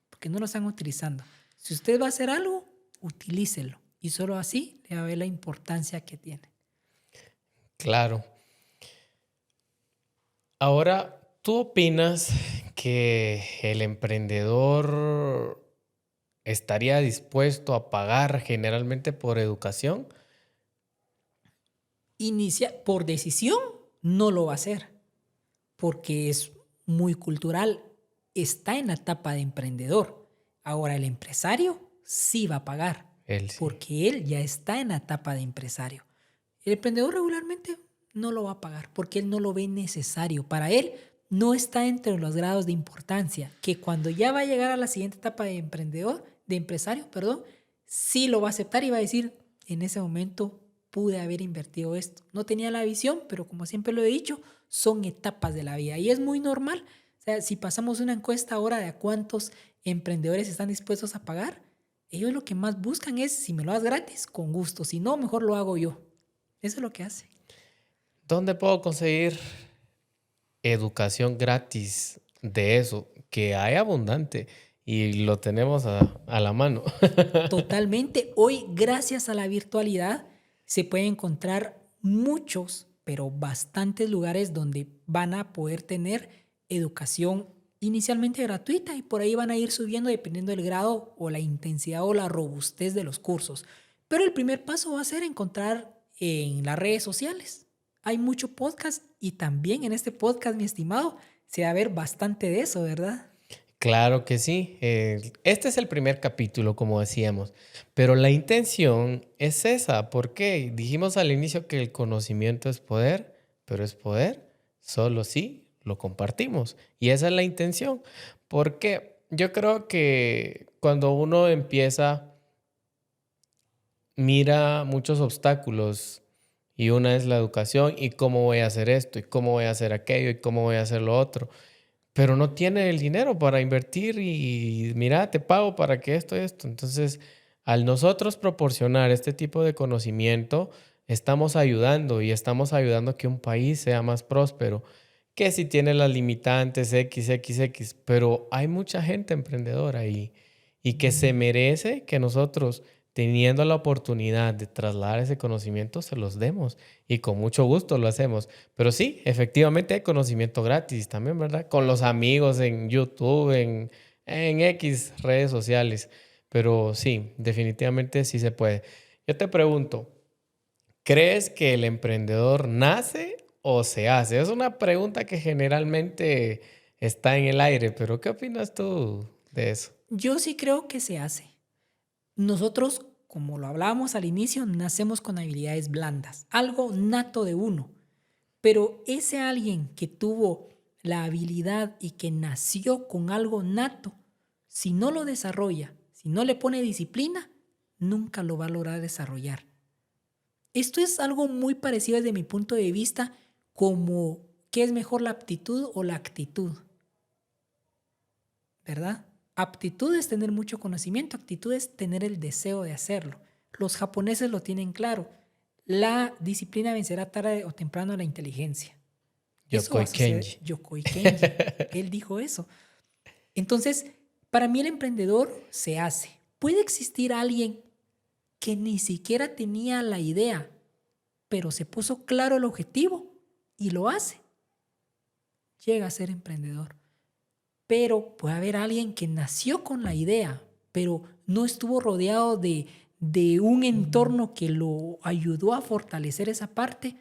porque no lo están utilizando. Si usted va a hacer algo, utilícelo y solo así le va a ver la importancia que tiene. Claro. Ahora, ¿tú opinas que el emprendedor estaría dispuesto a pagar generalmente por educación? Inicia por decisión, no lo va a hacer porque es muy cultural. Está en la etapa de emprendedor. Ahora el empresario sí va a pagar Él sí. porque él ya está en la etapa de empresario. El emprendedor regularmente no lo va a pagar porque él no lo ve necesario. Para él no está entre los grados de importancia que cuando ya va a llegar a la siguiente etapa de emprendedor, de empresario, perdón, sí lo va a aceptar y va a decir, en ese momento pude haber invertido esto. No tenía la visión, pero como siempre lo he dicho, son etapas de la vida y es muy normal. O sea, si pasamos una encuesta ahora de a cuántos emprendedores están dispuestos a pagar, ellos lo que más buscan es, si me lo das gratis, con gusto. Si no, mejor lo hago yo. Eso es lo que hace. ¿Dónde puedo conseguir educación gratis de eso? Que hay abundante y lo tenemos a la mano. Totalmente. Hoy, gracias a la virtualidad, se pueden encontrar muchos, pero bastantes lugares donde van a poder tener educación inicialmente gratuita y por ahí van a ir subiendo dependiendo del grado o la intensidad o la robustez de los cursos. Pero el primer paso va a ser encontrar en las redes sociales. Hay mucho podcast y también en este podcast, mi estimado, se va a ver bastante de eso, ¿verdad? Claro que sí. Este es el primer capítulo, como decíamos, pero la intención es esa. ¿Por qué? Dijimos al inicio que el conocimiento es poder, pero es poder solo si lo compartimos. Y esa es la intención. Porque yo creo que cuando uno empieza, mira muchos obstáculos y una es la educación y cómo voy a hacer esto y cómo voy a hacer aquello y cómo voy a hacer lo otro, pero no tiene el dinero para invertir y mira, te pago para que esto y esto. Entonces, al nosotros proporcionar este tipo de conocimiento, estamos ayudando y estamos ayudando a que un país sea más próspero, que si tiene las limitantes XXX, pero hay mucha gente emprendedora y que se merece que nosotros, teniendo la oportunidad de trasladar ese conocimiento, se los demos y con mucho gusto lo hacemos. Pero sí, efectivamente hay conocimiento gratis también, ¿verdad? Con los amigos en YouTube, en X redes sociales. Pero sí, definitivamente sí se puede. Yo te pregunto, ¿crees que el emprendedor nace o se hace? Es una pregunta que generalmente está en el aire, pero ¿qué opinas tú de eso? Yo sí creo que se hace. Nosotros, como lo hablábamos al inicio, nacemos con habilidades blandas, algo nato de uno. Pero ese alguien que tuvo la habilidad y que nació con algo nato, si no lo desarrolla, si no le pone disciplina, nunca lo va a lograr desarrollar. Esto es algo muy parecido desde mi punto de vista como qué es mejor la aptitud o la actitud, ¿verdad? Aptitud es tener mucho conocimiento, actitud es tener el deseo de hacerlo. Los japoneses lo tienen claro. La disciplina vencerá tarde o temprano a la inteligencia. Eso va Yokoi a suceder. Kenji. Yokoi Kenji, él dijo eso. Entonces, para mí el emprendedor se hace. Puede existir alguien que ni siquiera tenía la idea, pero se puso claro el objetivo y lo hace. Llega a ser emprendedor. Pero puede haber alguien que nació con la idea, pero no estuvo rodeado de un entorno que lo ayudó a fortalecer esa parte,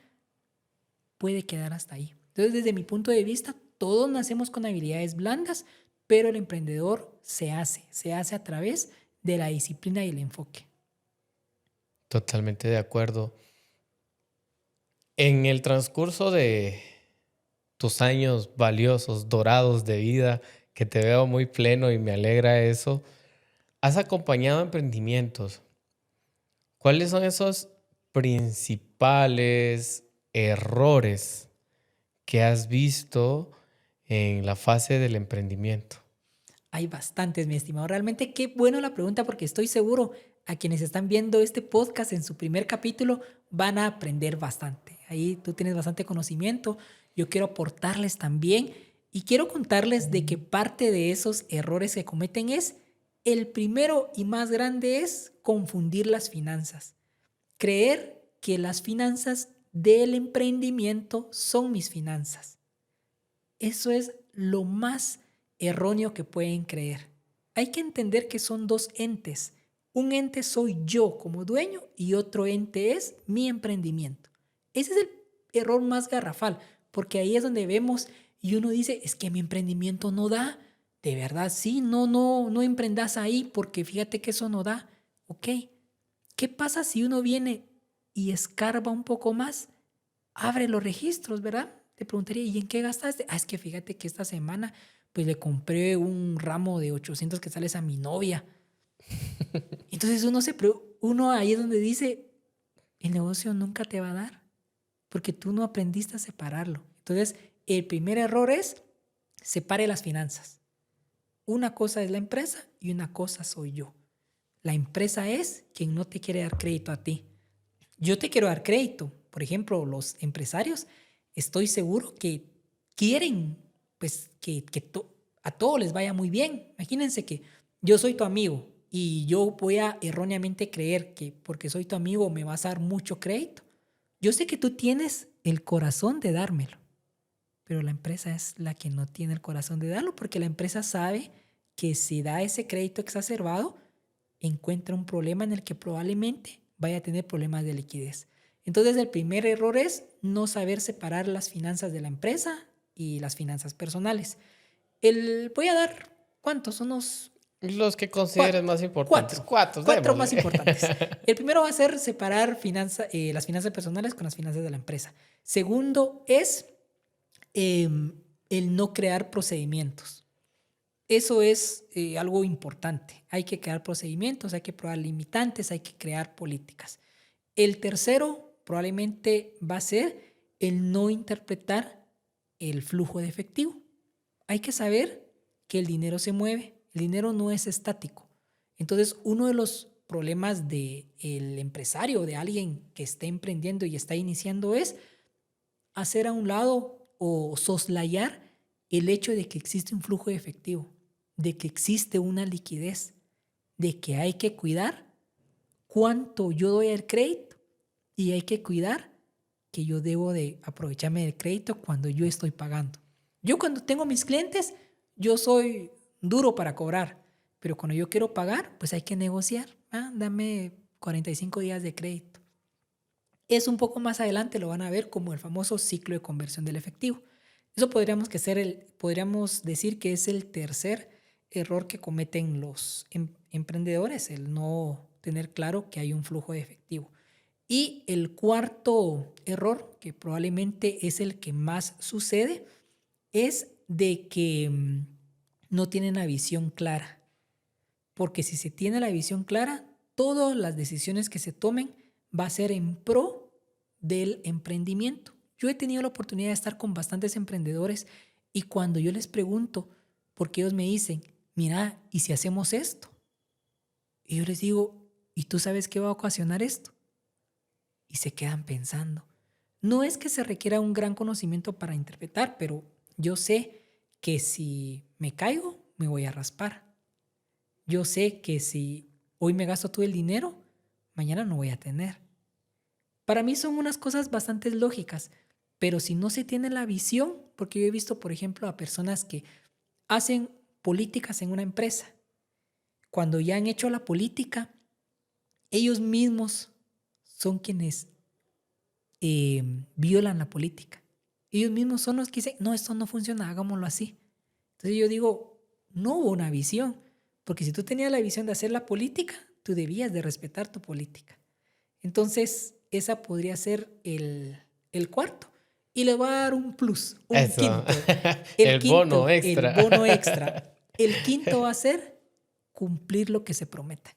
puede quedar hasta ahí. Entonces, desde mi punto de vista, todos nacemos con habilidades blandas, pero el emprendedor se hace a través de la disciplina y el enfoque. Totalmente de acuerdo. En el transcurso de tus años valiosos, dorados de vida, que te veo muy pleno y me alegra eso, has acompañado emprendimientos. ¿Cuáles son esos principales errores que has visto en la fase del emprendimiento? Hay bastantes, mi estimado. Realmente qué bueno la pregunta porque estoy seguro a quienes están viendo este podcast en su primer capítulo van a aprender bastante. Ahí tú tienes bastante conocimiento. Yo quiero aportarles también y quiero contarles de que parte de esos errores que cometen es, el primero y más grande es confundir las finanzas. Creer que las finanzas del emprendimiento son mis finanzas. Eso es lo más erróneo que pueden creer. Hay que entender que son dos entes. Un ente soy yo como dueño y otro ente es mi emprendimiento. Ese es el error más garrafal, porque ahí es donde vemos y uno dice, es que mi emprendimiento no da. De verdad, sí, no emprendas ahí porque fíjate que eso no da. Ok, ¿qué pasa si uno viene y escarba un poco más? Abre los registros, ¿verdad? Te preguntaría, ¿y en qué gastaste? Es que fíjate que esta semana pues le compré un ramo de 800 quetzales a mi novia. Entonces uno ahí es donde dice, el negocio nunca te va a dar porque tú no aprendiste a separarlo. Entonces, el primer error es separe las finanzas. Una cosa es la empresa y una cosa soy yo. La empresa es quien no te quiere dar crédito a ti. Yo te quiero dar crédito. Por ejemplo, los empresarios, estoy seguro que quieren pues a todos les vaya muy bien. Imagínense que yo soy tu amigo y yo voy a erróneamente creer que porque soy tu amigo me vas a dar mucho crédito. Yo sé que tú tienes el corazón de dármelo, pero la empresa es la que no tiene el corazón de darlo porque la empresa sabe que si da ese crédito exacerbado, encuentra un problema en el que probablemente vaya a tener problemas de liquidez. Entonces, el primer error es no saber separar las finanzas de la empresa y las finanzas personales. Voy a dar, ¿cuántos? Unos Los que consideres cuatro, más importantes. cuatro, Cuatro, cuatro démosle. más importantes. El primero va a ser separar las finanzas personales con las finanzas de la empresa. Segundo es el no crear procedimientos. Eso es algo importante. Hay que crear procedimientos, hay que probar limitantes, hay que crear políticas. El tercero probablemente va a ser el no interpretar el flujo de efectivo. Hay que saber que el dinero se mueve, el dinero no es estático. Entonces, uno de los problemas del empresario, de alguien que esté emprendiendo y está iniciando, es hacer a un lado o soslayar el hecho de que existe un flujo de efectivo, de que existe una liquidez, de que hay que cuidar cuánto yo doy al crédito y hay que cuidar que yo debo de aprovecharme del crédito cuando yo estoy pagando. Yo cuando tengo mis clientes, yo soy duro para cobrar, pero cuando yo quiero pagar, pues hay que negociar. Dame 45 días de crédito. Es un poco más adelante, lo van a ver como el famoso ciclo de conversión del efectivo. Eso podríamos decir que es el tercer error que cometen los emprendedores, el no tener claro que hay un flujo de efectivo. Y el cuarto error, que probablemente es el que más sucede, es de que no tienen la visión clara. Porque si se tiene la visión clara, todas las decisiones que se tomen va a ser en pro del emprendimiento. Yo he tenido la oportunidad de estar con bastantes emprendedores y cuando yo les pregunto, porque ellos me dicen, mira, ¿y si hacemos esto? Y yo les digo, ¿y tú sabes qué va a ocasionar esto? Y se quedan pensando. No es que se requiera un gran conocimiento para interpretar, pero yo sé que si me caigo, me voy a raspar. Yo sé que si hoy me gasto todo el dinero, mañana no voy a tener. Para mí son unas cosas bastante lógicas, pero si no se tiene la visión, porque yo he visto, por ejemplo, a personas que hacen políticas en una empresa, cuando ya han hecho la política ellos mismos son quienes violan la política. Ellos mismos son los que dicen, no, esto no funciona, hagámoslo así. Entonces yo digo, no hubo una visión, porque si tú tenías la visión de hacer la política, tú debías de respetar tu política. Entonces, esa podría ser el cuarto. Y le voy a dar un plus, un Eso. quinto. El bono extra. El bono extra. El quinto va a ser cumplir lo que se prometa.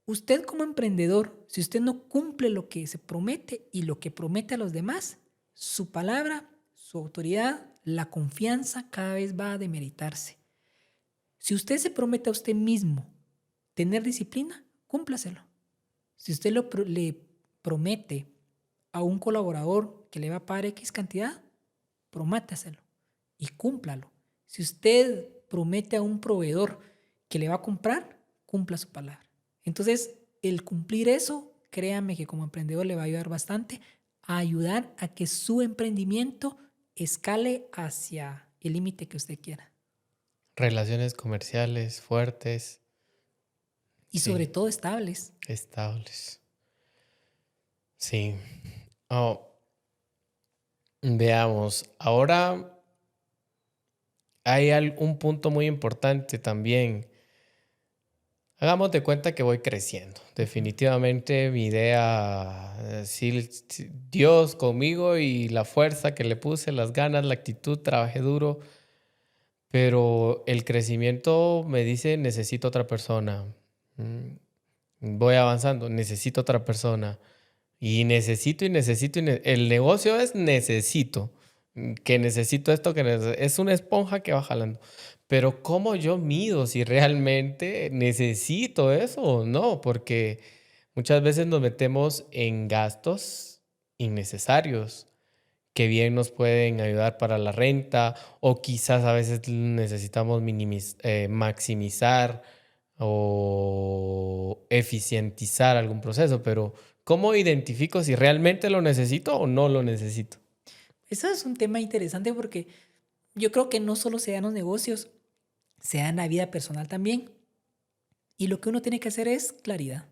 Usted como emprendedor, si usted no cumple lo que se promete y lo que promete a los demás, su palabra, su autoridad, la confianza cada vez va a demeritarse. Si usted se promete a usted mismo tener disciplina, cúmplaselo. Si usted le promete a un colaborador que le va a pagar X cantidad, prométaselo y cúmplalo. Si usted promete a un proveedor que le va a comprar, cumpla su palabra. Entonces, el cumplir eso, créame que como emprendedor le va a ayudar bastante a ayudar a que su emprendimiento escale hacia el límite que usted quiera. Relaciones comerciales fuertes. Y Sí, sobre todo estables. estables. Sí. Oh, veamos. Ahora hay un punto muy importante también. Hagamos de cuenta que voy creciendo. Definitivamente mi idea, sí, Dios conmigo y la fuerza que le puse, las ganas, la actitud, trabajé duro, pero el crecimiento me dice necesito otra persona. Voy avanzando, necesito otra persona. Y necesito. El negocio es necesito. Que necesito esto, es una esponja que va jalando. Pero ¿cómo yo mido si realmente necesito eso o no? Porque muchas veces nos metemos en gastos innecesarios que bien nos pueden ayudar para la renta o quizás a veces necesitamos maximizar o eficientizar algún proceso, pero ¿cómo identifico si realmente lo necesito o no lo necesito? Eso es un tema interesante porque yo creo que no solo se dan los negocios, se da en la vida personal también. Y lo que uno tiene que hacer es claridad.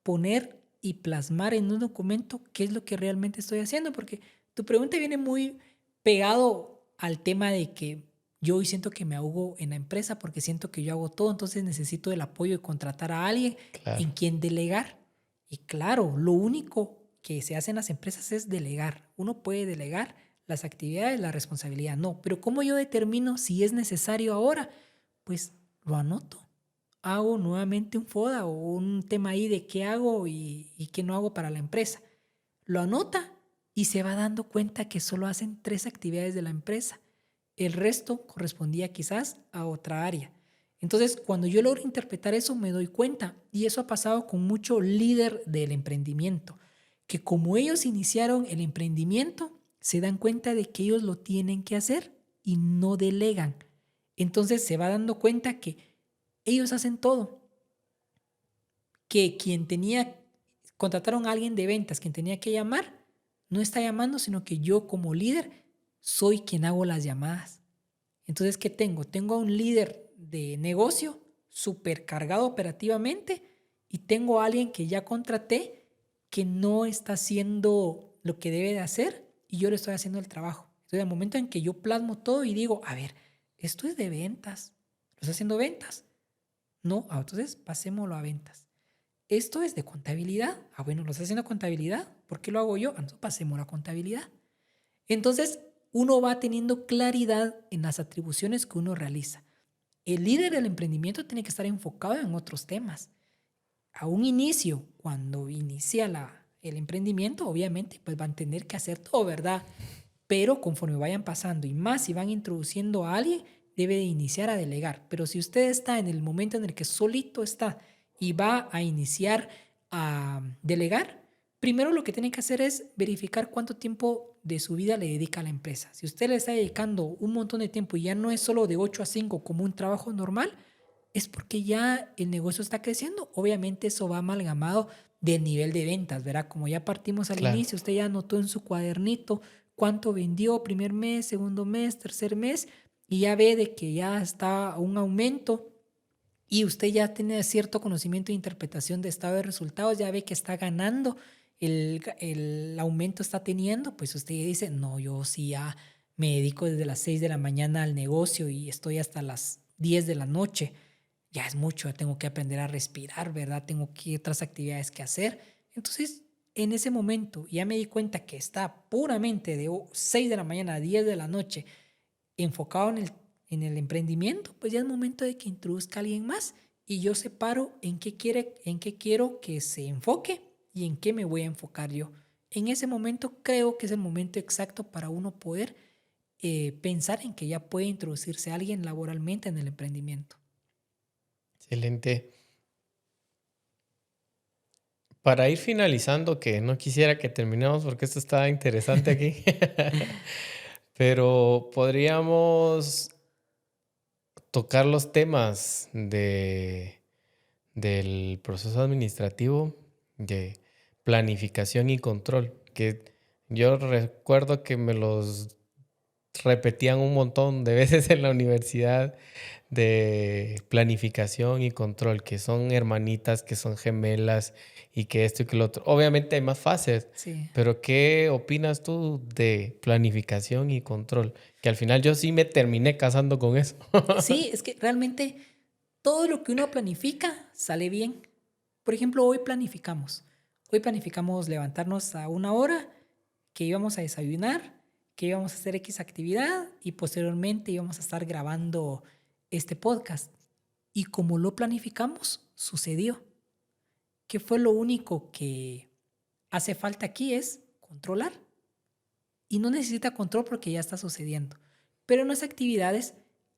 Poner y plasmar en un documento qué es lo que realmente estoy haciendo, porque tu pregunta viene muy pegado al tema de que yo hoy siento que me ahogo en la empresa porque siento que yo hago todo, entonces necesito el apoyo de contratar a alguien Claro, en quien delegar. Y claro, lo único que se hace en las empresas es delegar. Uno puede delegar las actividades, la responsabilidad, no. Pero ¿cómo yo determino si es necesario ahora? Pues lo anoto. Hago nuevamente un FODA o un tema ahí de qué hago y qué no hago para la empresa. Lo anota y se va dando cuenta que solo hacen 3 actividades de la empresa. El resto correspondía quizás a otra área. Entonces, cuando yo logro interpretar eso, me doy cuenta, y eso ha pasado con mucho líder del emprendimiento, que como ellos iniciaron el emprendimiento, se dan cuenta de que ellos lo tienen que hacer y no delegan. Entonces se va dando cuenta que ellos hacen todo, que contrataron a alguien de ventas, quien tenía que llamar, no está llamando, sino que yo como líder soy quien hago las llamadas. Entonces, ¿qué tengo? Tengo a un líder de negocio supercargado operativamente y tengo a alguien que ya contraté que no está haciendo lo que debe de hacer y yo le estoy haciendo el trabajo. Entonces, al momento en que yo plasmo todo y digo, a ver, esto es de ventas, ¿lo está haciendo ventas? No, entonces pasémoslo a ventas. Esto es de contabilidad. Bueno, lo está haciendo contabilidad. ¿Por qué lo hago yo? Entonces pasémoslo a contabilidad. Entonces, uno va teniendo claridad en las atribuciones que uno realiza. El líder del emprendimiento tiene que estar enfocado en otros temas. A un inicio, cuando inicia el emprendimiento, obviamente, pues van a tener que hacer todo, ¿verdad? Pero conforme vayan pasando y más si van introduciendo a alguien, debe de iniciar a delegar. Pero si usted está en el momento en el que solito está y va a iniciar a delegar, primero lo que tiene que hacer es verificar cuánto tiempo de su vida le dedica a la empresa. Si usted le está dedicando un montón de tiempo y ya no es solo de 8 a 5 como un trabajo normal, es porque ya el negocio está creciendo. Obviamente eso va amalgamado del nivel de ventas, ¿verdad? Como ya partimos al claro. inicio, usted ya anotó en su cuadernito cuánto vendió primer mes, segundo mes, tercer mes, y ya ve de que ya está un aumento y usted ya tiene cierto conocimiento de interpretación de estado de resultados, ya ve que está ganando, el aumento está teniendo, pues usted dice, no, yo sí ya me dedico desde las 6 de la mañana al negocio y estoy hasta las 10 de la noche. Ya es mucho, ya tengo que aprender a respirar, ¿verdad? Tengo que otras actividades que hacer. Entonces, en ese momento ya me di cuenta que está puramente de 6 de la mañana a 10 de la noche enfocado en el emprendimiento, pues ya es momento de que introduzca a alguien más y yo separo en qué quiero que se enfoque y en qué me voy a enfocar yo. En ese momento creo que es el momento exacto para uno poder pensar en que ya puede introducirse alguien laboralmente en el emprendimiento. Excelente. Para ir finalizando, que no quisiera que terminemos porque esto está interesante aquí, pero podríamos tocar los temas del proceso administrativo, de planificación y control, que yo recuerdo que me los repetían un montón de veces en la universidad, de planificación y control, que son hermanitas, que son gemelas y que esto y que lo otro. Obviamente hay más fases, Sí. pero ¿qué opinas tú de planificación y control? Que al final yo sí me terminé casando con eso. Sí, es que realmente todo lo que uno planifica sale bien. Por ejemplo, hoy planificamos. Hoy planificamos levantarnos a una hora, que íbamos a desayunar, que íbamos a hacer X actividad y posteriormente íbamos a estar grabando este podcast. Y como lo planificamos, sucedió. ¿Qué fue lo único que hace falta aquí? Es controlar. Y no necesita control porque ya está sucediendo. Pero en las actividades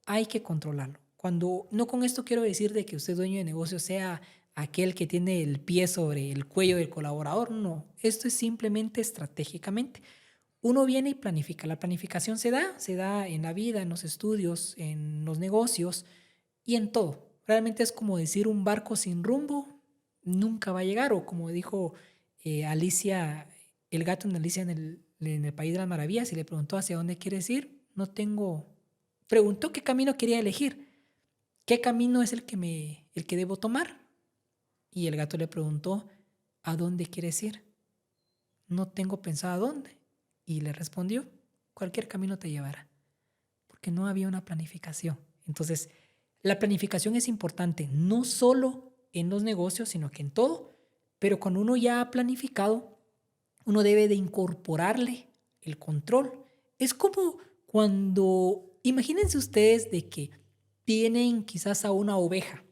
hay que controlarlo. Cuando, no con esto quiero decir de que usted dueño de negocio sea aquel que tiene el pie sobre el cuello del colaborador. No, esto es simplemente estratégicamente. Uno viene y planifica. La planificación se da en la vida, en los estudios, en los negocios y en todo. Realmente es como decir un barco sin rumbo nunca va a llegar, o como dijo Alicia, el gato en Alicia en el País de las Maravillas, y le preguntó hacia dónde quieres ir. No tengo. Preguntó qué camino quería elegir. ¿Qué camino es el que debo tomar? Y el gato le preguntó, ¿a dónde quieres ir? No tengo pensado a dónde. Y le respondió, cualquier camino te llevará, porque no había una planificación. Entonces, la planificación es importante, no solo en los negocios, sino que en todo. Pero cuando uno ya ha planificado, uno debe de incorporarle el control. Es como cuando, imagínense ustedes de que tienen quizás a una oveja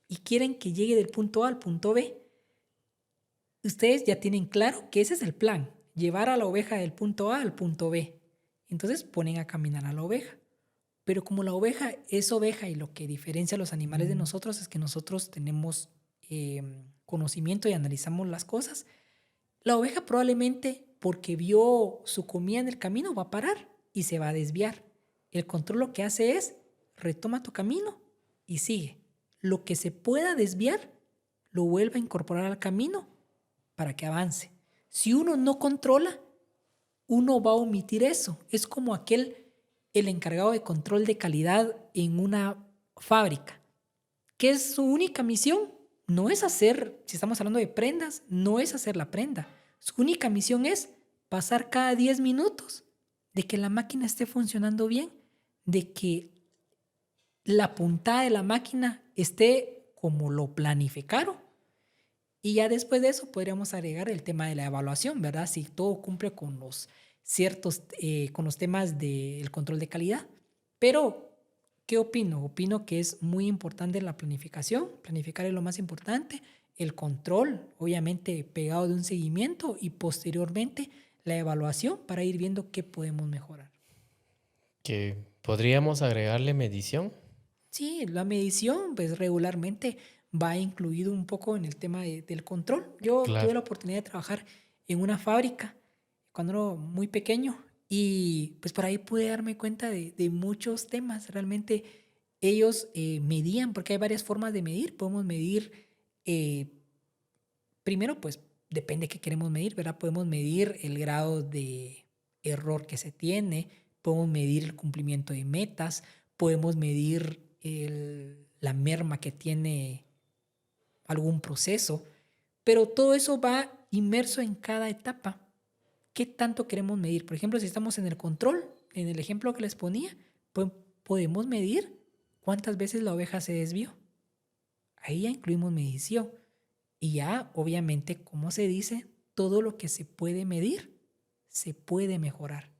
y quieren que llegue del punto A al punto B. Ustedes ya tienen claro que ese es el plan, llevar a la oveja del punto A al punto B. Entonces ponen a caminar a la oveja. Pero como la oveja es oveja y lo que diferencia a los animales de nosotros es que nosotros tenemos conocimiento y analizamos las cosas, la oveja probablemente porque vio su comida en el camino va a parar y se va a desviar. El control lo que hace es retoma tu camino y sigue. Lo que se pueda desviar lo vuelve a incorporar al camino para que avance. Si uno no controla, uno va a omitir eso. Es como el encargado de control de calidad en una fábrica, que es su única misión. No es hacer, si estamos hablando de prendas, no es hacer la prenda. Su única misión es pasar cada 10 minutos de que la máquina esté funcionando bien, de que la puntada de la máquina esté como lo planificaron. Y ya después de eso podríamos agregar el tema de la evaluación, ¿verdad? Si todo cumple con los con los temas del control de calidad. Pero, ¿qué opino? Opino que es muy importante la planificación. Planificar es lo más importante. El control, obviamente, pegado de un seguimiento y posteriormente la evaluación para ir viendo qué podemos mejorar. Que podríamos agregarle medición. Sí, la medición, pues regularmente va incluido un poco en el tema del control. Yo tuve la Claro. oportunidad de trabajar en una fábrica cuando era muy pequeño y pues por ahí pude darme cuenta de muchos temas. Realmente ellos medían, porque hay varias formas de medir. Podemos medir, eh, primero pues depende qué queremos medir, ¿verdad? Podemos medir el grado de error que se tiene, podemos medir el cumplimiento de metas, podemos medir la merma que tiene algún proceso, pero todo eso va inmerso en cada etapa. ¿Qué tanto queremos medir? Por ejemplo, si estamos en el control, en el ejemplo que les ponía, pues podemos medir cuántas veces la oveja se desvió. Ahí ya incluimos medición. Y ya, obviamente, como se dice, todo lo que se puede medir, se puede mejorar.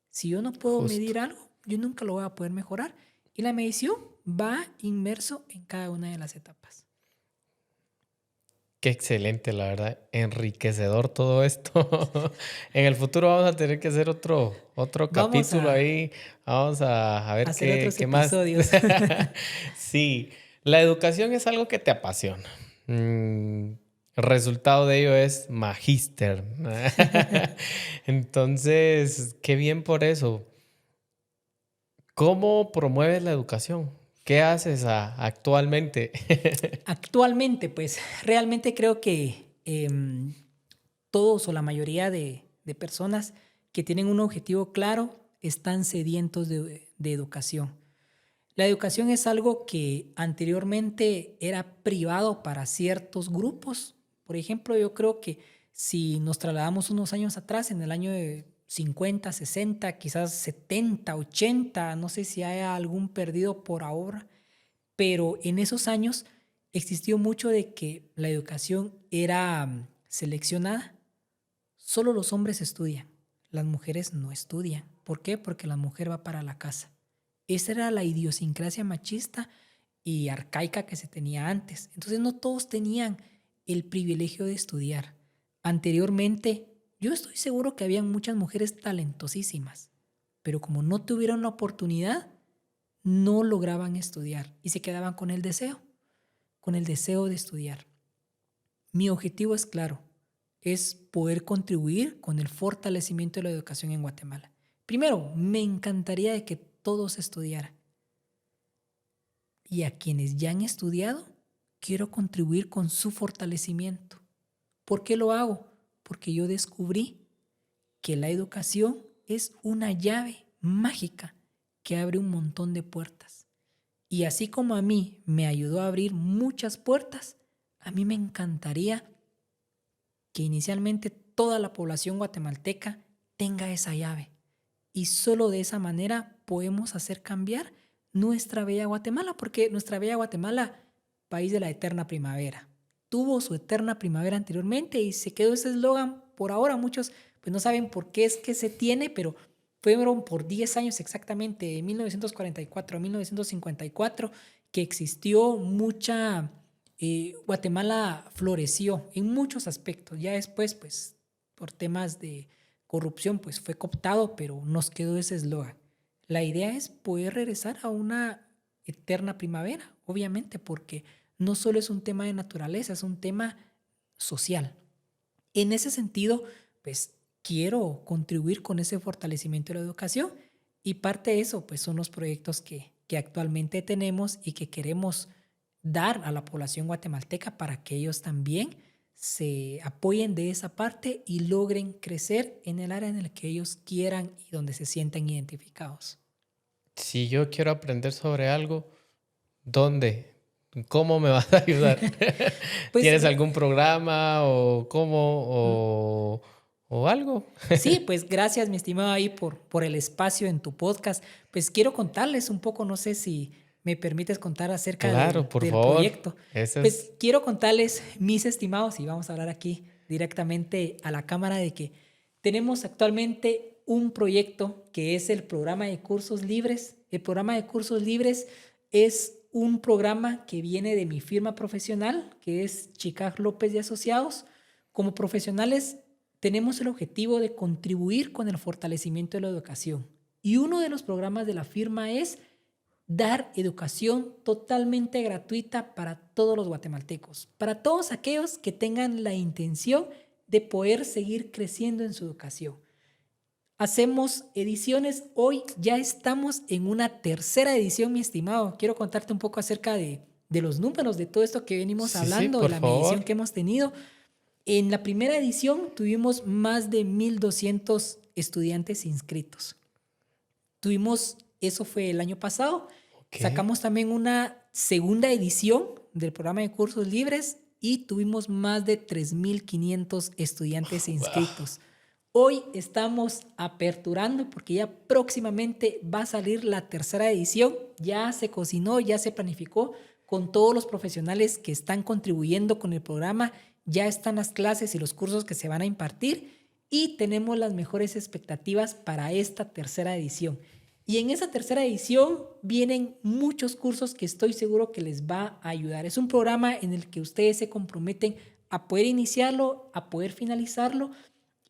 Si yo no puedo Justo. medir algo, yo nunca lo voy a poder mejorar. Y la medición va inmerso en cada una de las etapas. Qué excelente, la verdad. Enriquecedor todo esto. En el futuro vamos a tener que hacer otro Vamos capítulo a ahí. Vamos a ver hacer otros qué más. episodios. Sí, la educación es algo que te apasiona. El resultado de ello es magíster. Entonces, qué bien por eso. ¿Cómo promueves la educación? ¿Qué haces actualmente? Actualmente, pues realmente creo que todos o la mayoría de personas que tienen un objetivo claro están sedientos de educación. La educación es algo que anteriormente era privado para ciertos grupos. Por ejemplo, yo creo que si nos trasladamos unos años atrás, en el año de 50, 60, quizás 70, 80, no sé si haya algún perdido por ahora, pero en esos años existió mucho de que la educación era seleccionada. Solo los hombres estudian, las mujeres no estudian. ¿Por qué? Porque la mujer va para la casa. Esa era la idiosincrasia machista y arcaica que se tenía antes. Entonces no todos tenían el privilegio de estudiar. Anteriormente, yo estoy seguro que habían muchas mujeres talentosísimas, pero como no tuvieron la oportunidad, no lograban estudiar y se quedaban con el deseo de estudiar. Mi objetivo es claro, es poder contribuir con el fortalecimiento de la educación en Guatemala. Primero, me encantaría de que todos estudiaran. Y a quienes ya han estudiado, quiero contribuir con su fortalecimiento. ¿Por qué lo hago? Porque yo descubrí que la educación es una llave mágica que abre un montón de puertas. Y así como a mí me ayudó a abrir muchas puertas, a mí me encantaría que inicialmente toda la población guatemalteca tenga esa llave. Y solo de esa manera podemos hacer cambiar nuestra bella Guatemala, porque nuestra bella Guatemala, país de la eterna primavera, tuvo su eterna primavera anteriormente y se quedó ese eslogan por ahora. Muchos pues no saben por qué es que se tiene, pero fueron por 10 años exactamente, de 1944 a 1954, que existió mucha... Guatemala floreció en muchos aspectos. Ya después, pues, por temas de corrupción, pues fue cooptado, pero nos quedó ese eslogan. La idea es poder regresar a una eterna primavera, obviamente, porque no solo es un tema de naturaleza, es un tema social. En ese sentido, pues quiero contribuir con ese fortalecimiento de la educación y parte de eso, pues son los proyectos que actualmente tenemos y que queremos dar a la población guatemalteca para que ellos también se apoyen de esa parte y logren crecer en el área en el que ellos quieran y donde se sientan identificados. Si yo quiero aprender sobre algo, ¿dónde? ¿Cómo me vas a ayudar? Pues ¿Tienes algún programa o cómo o algo? sí, pues gracias, mi estimado, ahí por el espacio en tu podcast. Pues quiero contarles un poco, no sé si me permites contar acerca Claro, por del favor. proyecto. Eso es Pues quiero contarles, mis estimados, y vamos a hablar aquí directamente a la cámara de que tenemos actualmente un proyecto que es el programa de cursos libres. El programa de cursos libres es un programa que viene de mi firma profesional, que es Chicago López y Asociados. Como profesionales tenemos el objetivo de contribuir con el fortalecimiento de la educación. Y uno de los programas de la firma es dar educación totalmente gratuita para todos los guatemaltecos, para todos aquellos que tengan la intención de poder seguir creciendo en su educación. Hacemos ediciones, hoy ya estamos en una tercera edición, mi estimado. Quiero contarte un poco acerca de los números, de todo esto que venimos sí, hablando, de por la medición favor. que hemos tenido. En la primera edición tuvimos más de 1,200 estudiantes inscritos. Eso fue el año pasado. Sacamos también una segunda edición del programa de cursos libres y tuvimos más de 3.500 estudiantes inscritos. Hoy estamos aperturando porque ya próximamente va a salir la tercera edición. Ya se cocinó, ya se planificó con todos los profesionales que están contribuyendo con el programa. Ya están las clases y los cursos que se van a impartir y tenemos las mejores expectativas para esta tercera edición. Y en esa tercera edición vienen muchos cursos que estoy seguro que les va a ayudar. Es un programa en el que ustedes se comprometen a poder iniciarlo, a poder finalizarlo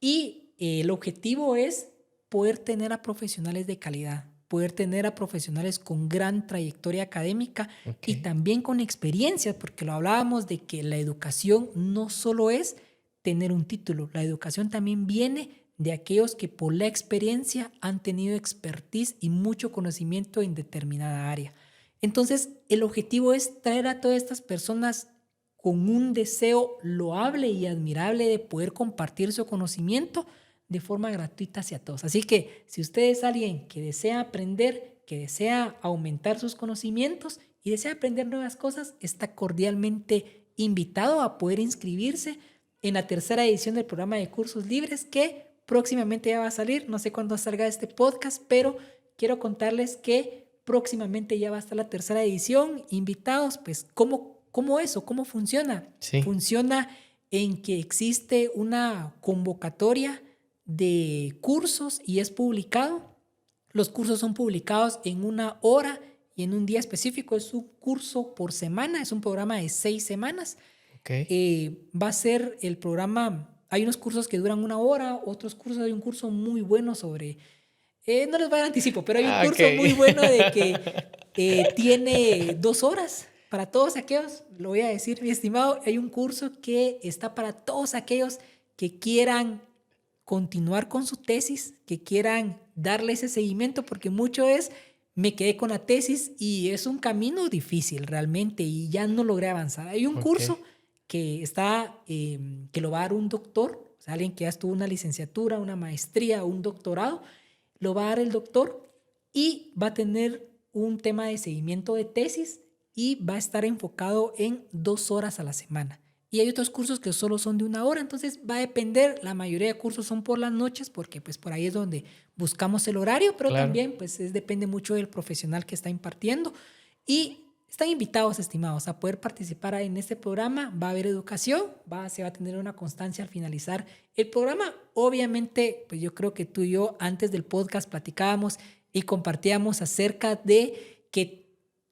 y el objetivo es poder tener a profesionales de calidad, poder tener a profesionales con gran trayectoria académica y también con experiencias, porque lo hablábamos de que la educación no solo es tener un título, la educación también viene de aquellos que por la experiencia han tenido expertise y mucho conocimiento en determinada área. Entonces, el objetivo es traer a todas estas personas con un deseo loable y admirable de poder compartir su conocimiento de forma gratuita hacia todos. Así que si usted es alguien que desea aprender, que desea aumentar sus conocimientos y desea aprender nuevas cosas, está cordialmente invitado a poder inscribirse en la tercera edición del programa de cursos libres que próximamente ya va a salir. No sé cuándo salga este podcast, pero quiero contarles que próximamente ya va a estar la tercera edición. Invitados, pues, ¿cómo eso? ¿Cómo funciona? Sí. Funciona en que existe una convocatoria de cursos y es publicado. Los cursos son publicados en una hora y en un día específico. Es un curso por semana, es un programa de 6 semanas. Va a ser el programa, hay unos cursos que duran una hora, otros cursos, hay un curso muy bueno sobre, no les voy a dar anticipo, pero hay un curso muy bueno de que tiene 2 horas para todos aquellos, lo voy a decir, mi estimado, hay un curso que está para todos aquellos que quieran continuar con su tesis, que quieran darle ese seguimiento, porque mucho es, me quedé con la tesis y es un camino difícil realmente y ya no logré avanzar. Hay un curso que está, que lo va a dar un doctor, o sea, alguien que ya estuvo una licenciatura, una maestría, un doctorado, lo va a dar el doctor y va a tener un tema de seguimiento de tesis y va a estar enfocado en 2 horas a la semana. Y hay otros cursos que solo son de 1 hora, entonces va a depender, la mayoría de cursos son por las noches porque pues por ahí es donde buscamos el horario, pero también pues depende mucho del profesional que está impartiendo. Y están invitados, estimados, a poder participar en este programa. Va a haber educación, se va a tener una constancia al finalizar el programa. Obviamente, pues yo creo que tú y yo antes del podcast platicábamos y compartíamos acerca de que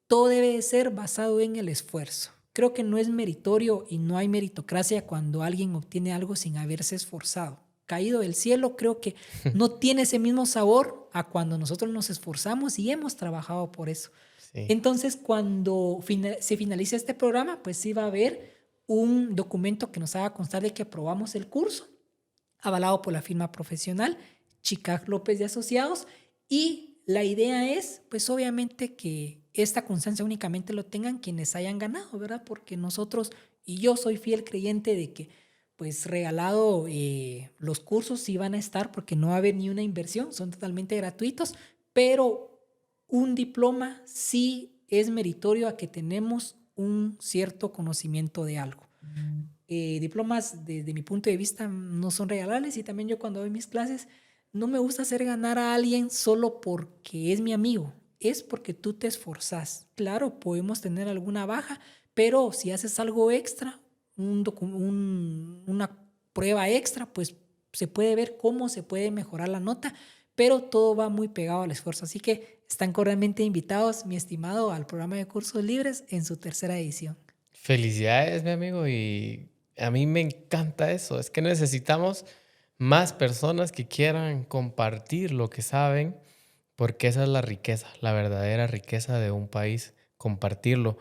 todo debe de ser basado en el esfuerzo. Creo que no es meritorio y no hay meritocracia cuando alguien obtiene algo sin haberse esforzado. Caído del cielo, creo que no tiene ese mismo sabor a cuando nosotros nos esforzamos y hemos trabajado por eso. Sí. Entonces, cuando se finalice este programa, pues sí va a haber un documento que nos haga constar de que aprobamos el curso, avalado por la firma profesional Chicago López de Asociados, y la idea es, pues obviamente que esta constancia únicamente lo tengan quienes hayan ganado, ¿verdad? Porque nosotros, y yo soy fiel creyente de que pues regalado los cursos sí van a estar porque no va a haber ni una inversión, son totalmente gratuitos, pero un diploma sí es meritorio a que tenemos un cierto conocimiento de algo. Diplomas desde mi punto de vista no son regalables y también yo cuando doy mis clases no me gusta hacer ganar a alguien solo porque es mi amigo, es porque tú te esforzas. Claro, podemos tener alguna baja, pero si haces algo extra, una prueba extra, pues se puede ver cómo se puede mejorar la nota, pero todo va muy pegado al esfuerzo. Así que están cordialmente invitados, mi estimado, al programa de cursos libres en su tercera edición. Felicidades, mi amigo, y a mí me encanta eso. Es que necesitamos más personas que quieran compartir lo que saben, porque esa es la riqueza, la verdadera riqueza de un país, compartirlo.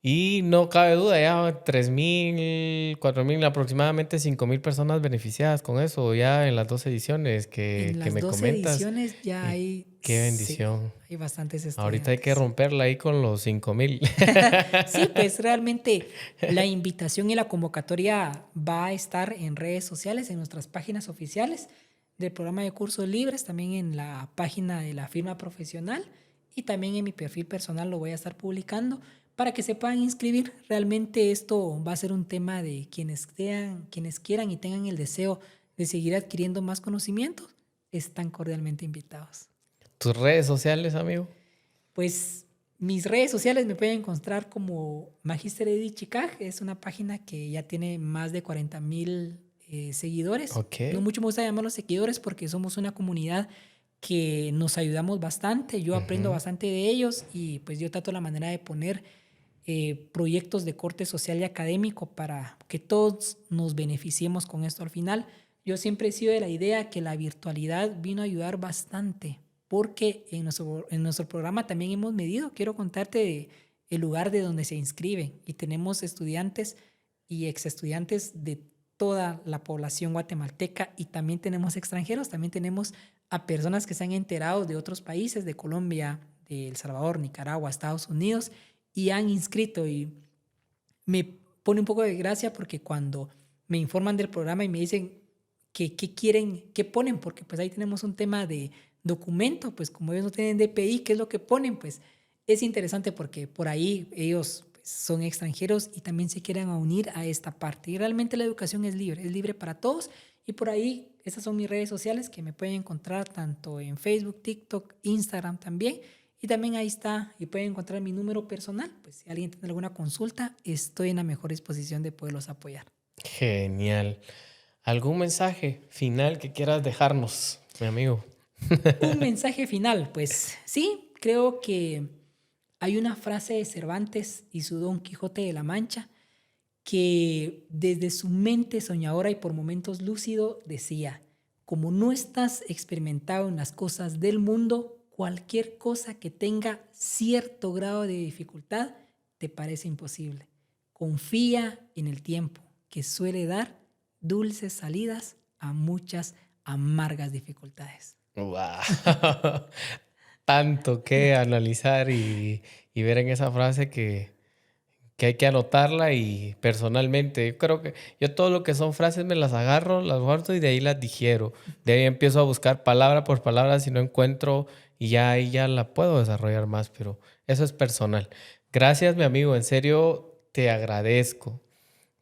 Y no cabe duda, ya 3.000, 4.000, aproximadamente 5.000 personas beneficiadas con eso, ya en las 2 ediciones que me comentas. En las 2 ediciones ya hay... Qué bendición. Sí, hay bastantes estudiantes. Ahorita hay que romperla ahí con los 5.000. Sí, pues realmente la invitación y la convocatoria va a estar en redes sociales, en nuestras páginas oficiales del programa de cursos libres, también en la página de la firma profesional. y también en mi perfil personal lo voy a estar publicando para que se puedan inscribir. Realmente esto va a ser un tema de quienes quieran y tengan el deseo de seguir adquiriendo más conocimientos, están cordialmente invitados. ¿Tus redes sociales, amigo? Pues mis redes sociales me pueden encontrar como Magister Eddy Chicaj. Es una página que ya tiene más de 40,000 seguidores. Ok. No mucho me gusta llamarlos seguidores porque somos una comunidad que nos ayudamos bastante. Yo aprendo bastante de ellos y pues yo trato la manera de poner proyectos de corte social y académico para que todos nos beneficiemos con esto al final. Yo siempre he sido de la idea que la virtualidad vino a ayudar bastante, porque en nuestro programa también hemos medido, quiero contarte el lugar de donde se inscriben y tenemos estudiantes y ex estudiantes de toda la población guatemalteca y también tenemos extranjeros, también tenemos a personas que se han enterado de otros países, de Colombia, de El Salvador, Nicaragua, Estados Unidos y han inscrito y me pone un poco de gracia porque cuando me informan del programa y me dicen qué quieren, qué ponen, porque pues ahí tenemos un tema de documento, pues como ellos no tienen DPI, ¿qué es lo que ponen? Pues es interesante porque por ahí ellos pues, son extranjeros y también se quieren unir a esta parte. Y realmente la educación es libre para todos. Y por ahí, esas son mis redes sociales que me pueden encontrar tanto en Facebook, TikTok, Instagram también. Y también ahí está, y pueden encontrar mi número personal. Pues si alguien tiene alguna consulta, estoy en la mejor disposición de poderlos apoyar. Genial. ¿Algún mensaje final que quieras dejarnos, mi amigo? Un mensaje final, pues sí, creo que hay una frase de Cervantes y su Don Quijote de la Mancha que desde su mente soñadora y por momentos lúcido decía, como no estás experimentado en las cosas del mundo, cualquier cosa que tenga cierto grado de dificultad te parece imposible. Confía en el tiempo que suele dar dulces salidas a muchas amargas dificultades. Wow. Tanto que analizar y ver en esa frase que hay que anotarla y personalmente, yo creo que yo todo lo que son frases me las agarro, las guardo y de ahí las digiero. De ahí empiezo a buscar palabra por palabra si no encuentro y ya ahí ya la puedo desarrollar más, pero eso es personal. Gracias, mi amigo, en serio te agradezco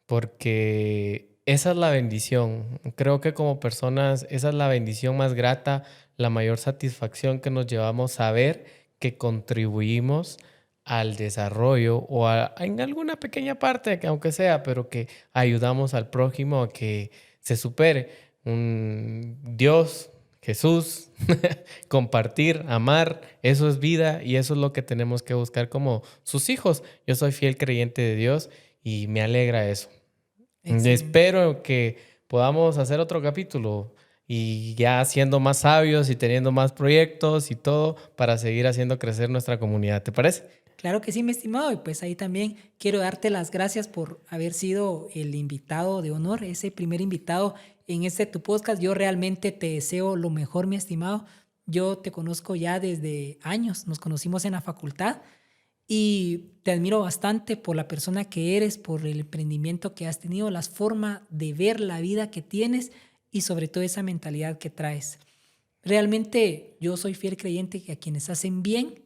porque esa es la bendición. Creo que como personas esa es la bendición más grata, la mayor satisfacción que nos llevamos a saber que contribuimos al desarrollo o en alguna pequeña parte, que aunque sea, pero que ayudamos al prójimo a que se supere. Un Dios, Jesús, compartir, amar, eso es vida y eso es lo que tenemos que buscar como sus hijos. Yo soy fiel creyente de Dios y me alegra eso. Excelente. Espero que podamos hacer otro capítulo y ya siendo más sabios y teniendo más proyectos y todo para seguir haciendo crecer nuestra comunidad. ¿Te parece? Claro que sí, mi estimado, y pues ahí también quiero darte las gracias por haber sido el invitado de honor, ese primer invitado en tu podcast. Yo realmente te deseo lo mejor, mi estimado. Yo te conozco ya desde años, nos conocimos en la facultad y te admiro bastante por la persona que eres, por el emprendimiento que has tenido, la forma de ver la vida que tienes y sobre todo esa mentalidad que traes. Realmente yo soy fiel creyente que a quienes hacen bien,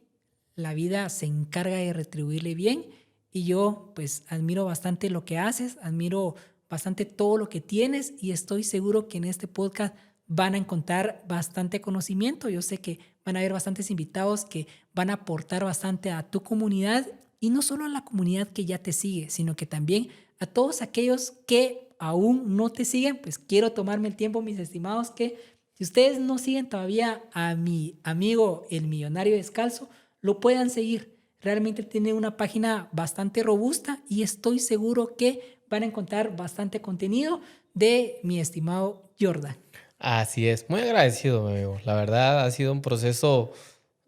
la vida se encarga de retribuirle bien y yo pues admiro bastante lo que haces, admiro bastante todo lo que tienes y estoy seguro que en este podcast van a encontrar bastante conocimiento. Yo sé que van a haber bastantes invitados que van a aportar bastante a tu comunidad y no solo a la comunidad que ya te sigue, sino que también a todos aquellos que aún no te siguen. Pues quiero tomarme el tiempo, mis estimados, que si ustedes no siguen todavía a mi amigo el Millonario Descalzo, lo puedan seguir. Realmente tiene una página bastante robusta y estoy seguro que van a encontrar bastante contenido de mi estimado Jordan. Así es, muy agradecido, mi amigo. La verdad ha sido un proceso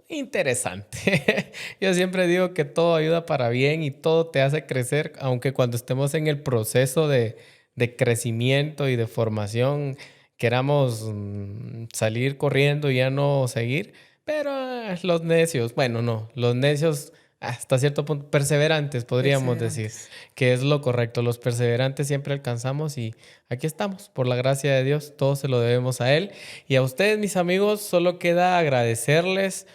interesante. Yo siempre digo que todo ayuda para bien y todo te hace crecer, aunque cuando estemos en el proceso de crecimiento y de formación queramos salir corriendo y ya no seguir. Pero los necios, bueno, no, los necios hasta cierto punto, perseverantes podríamos decir, que es lo correcto. Los perseverantes siempre alcanzamos y aquí estamos, por la gracia de Dios, todo se lo debemos a Él. Y a ustedes, mis amigos, solo queda agradecerles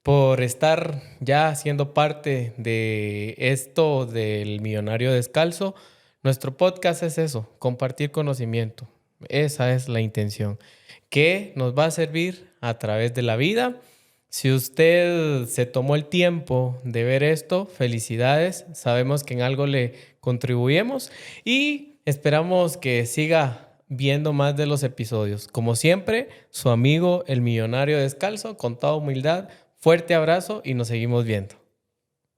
por estar ya siendo parte de esto del Millonario Descalzo. Nuestro podcast es eso, compartir conocimiento. Esa es la intención, que nos va a servir a través de la vida. Si usted se tomó el tiempo de ver esto, felicidades. Sabemos que en algo le contribuimos y esperamos que siga viendo más de los episodios. Como siempre, su amigo el Millonario Descalzo, con toda humildad. Fuerte abrazo y nos seguimos viendo.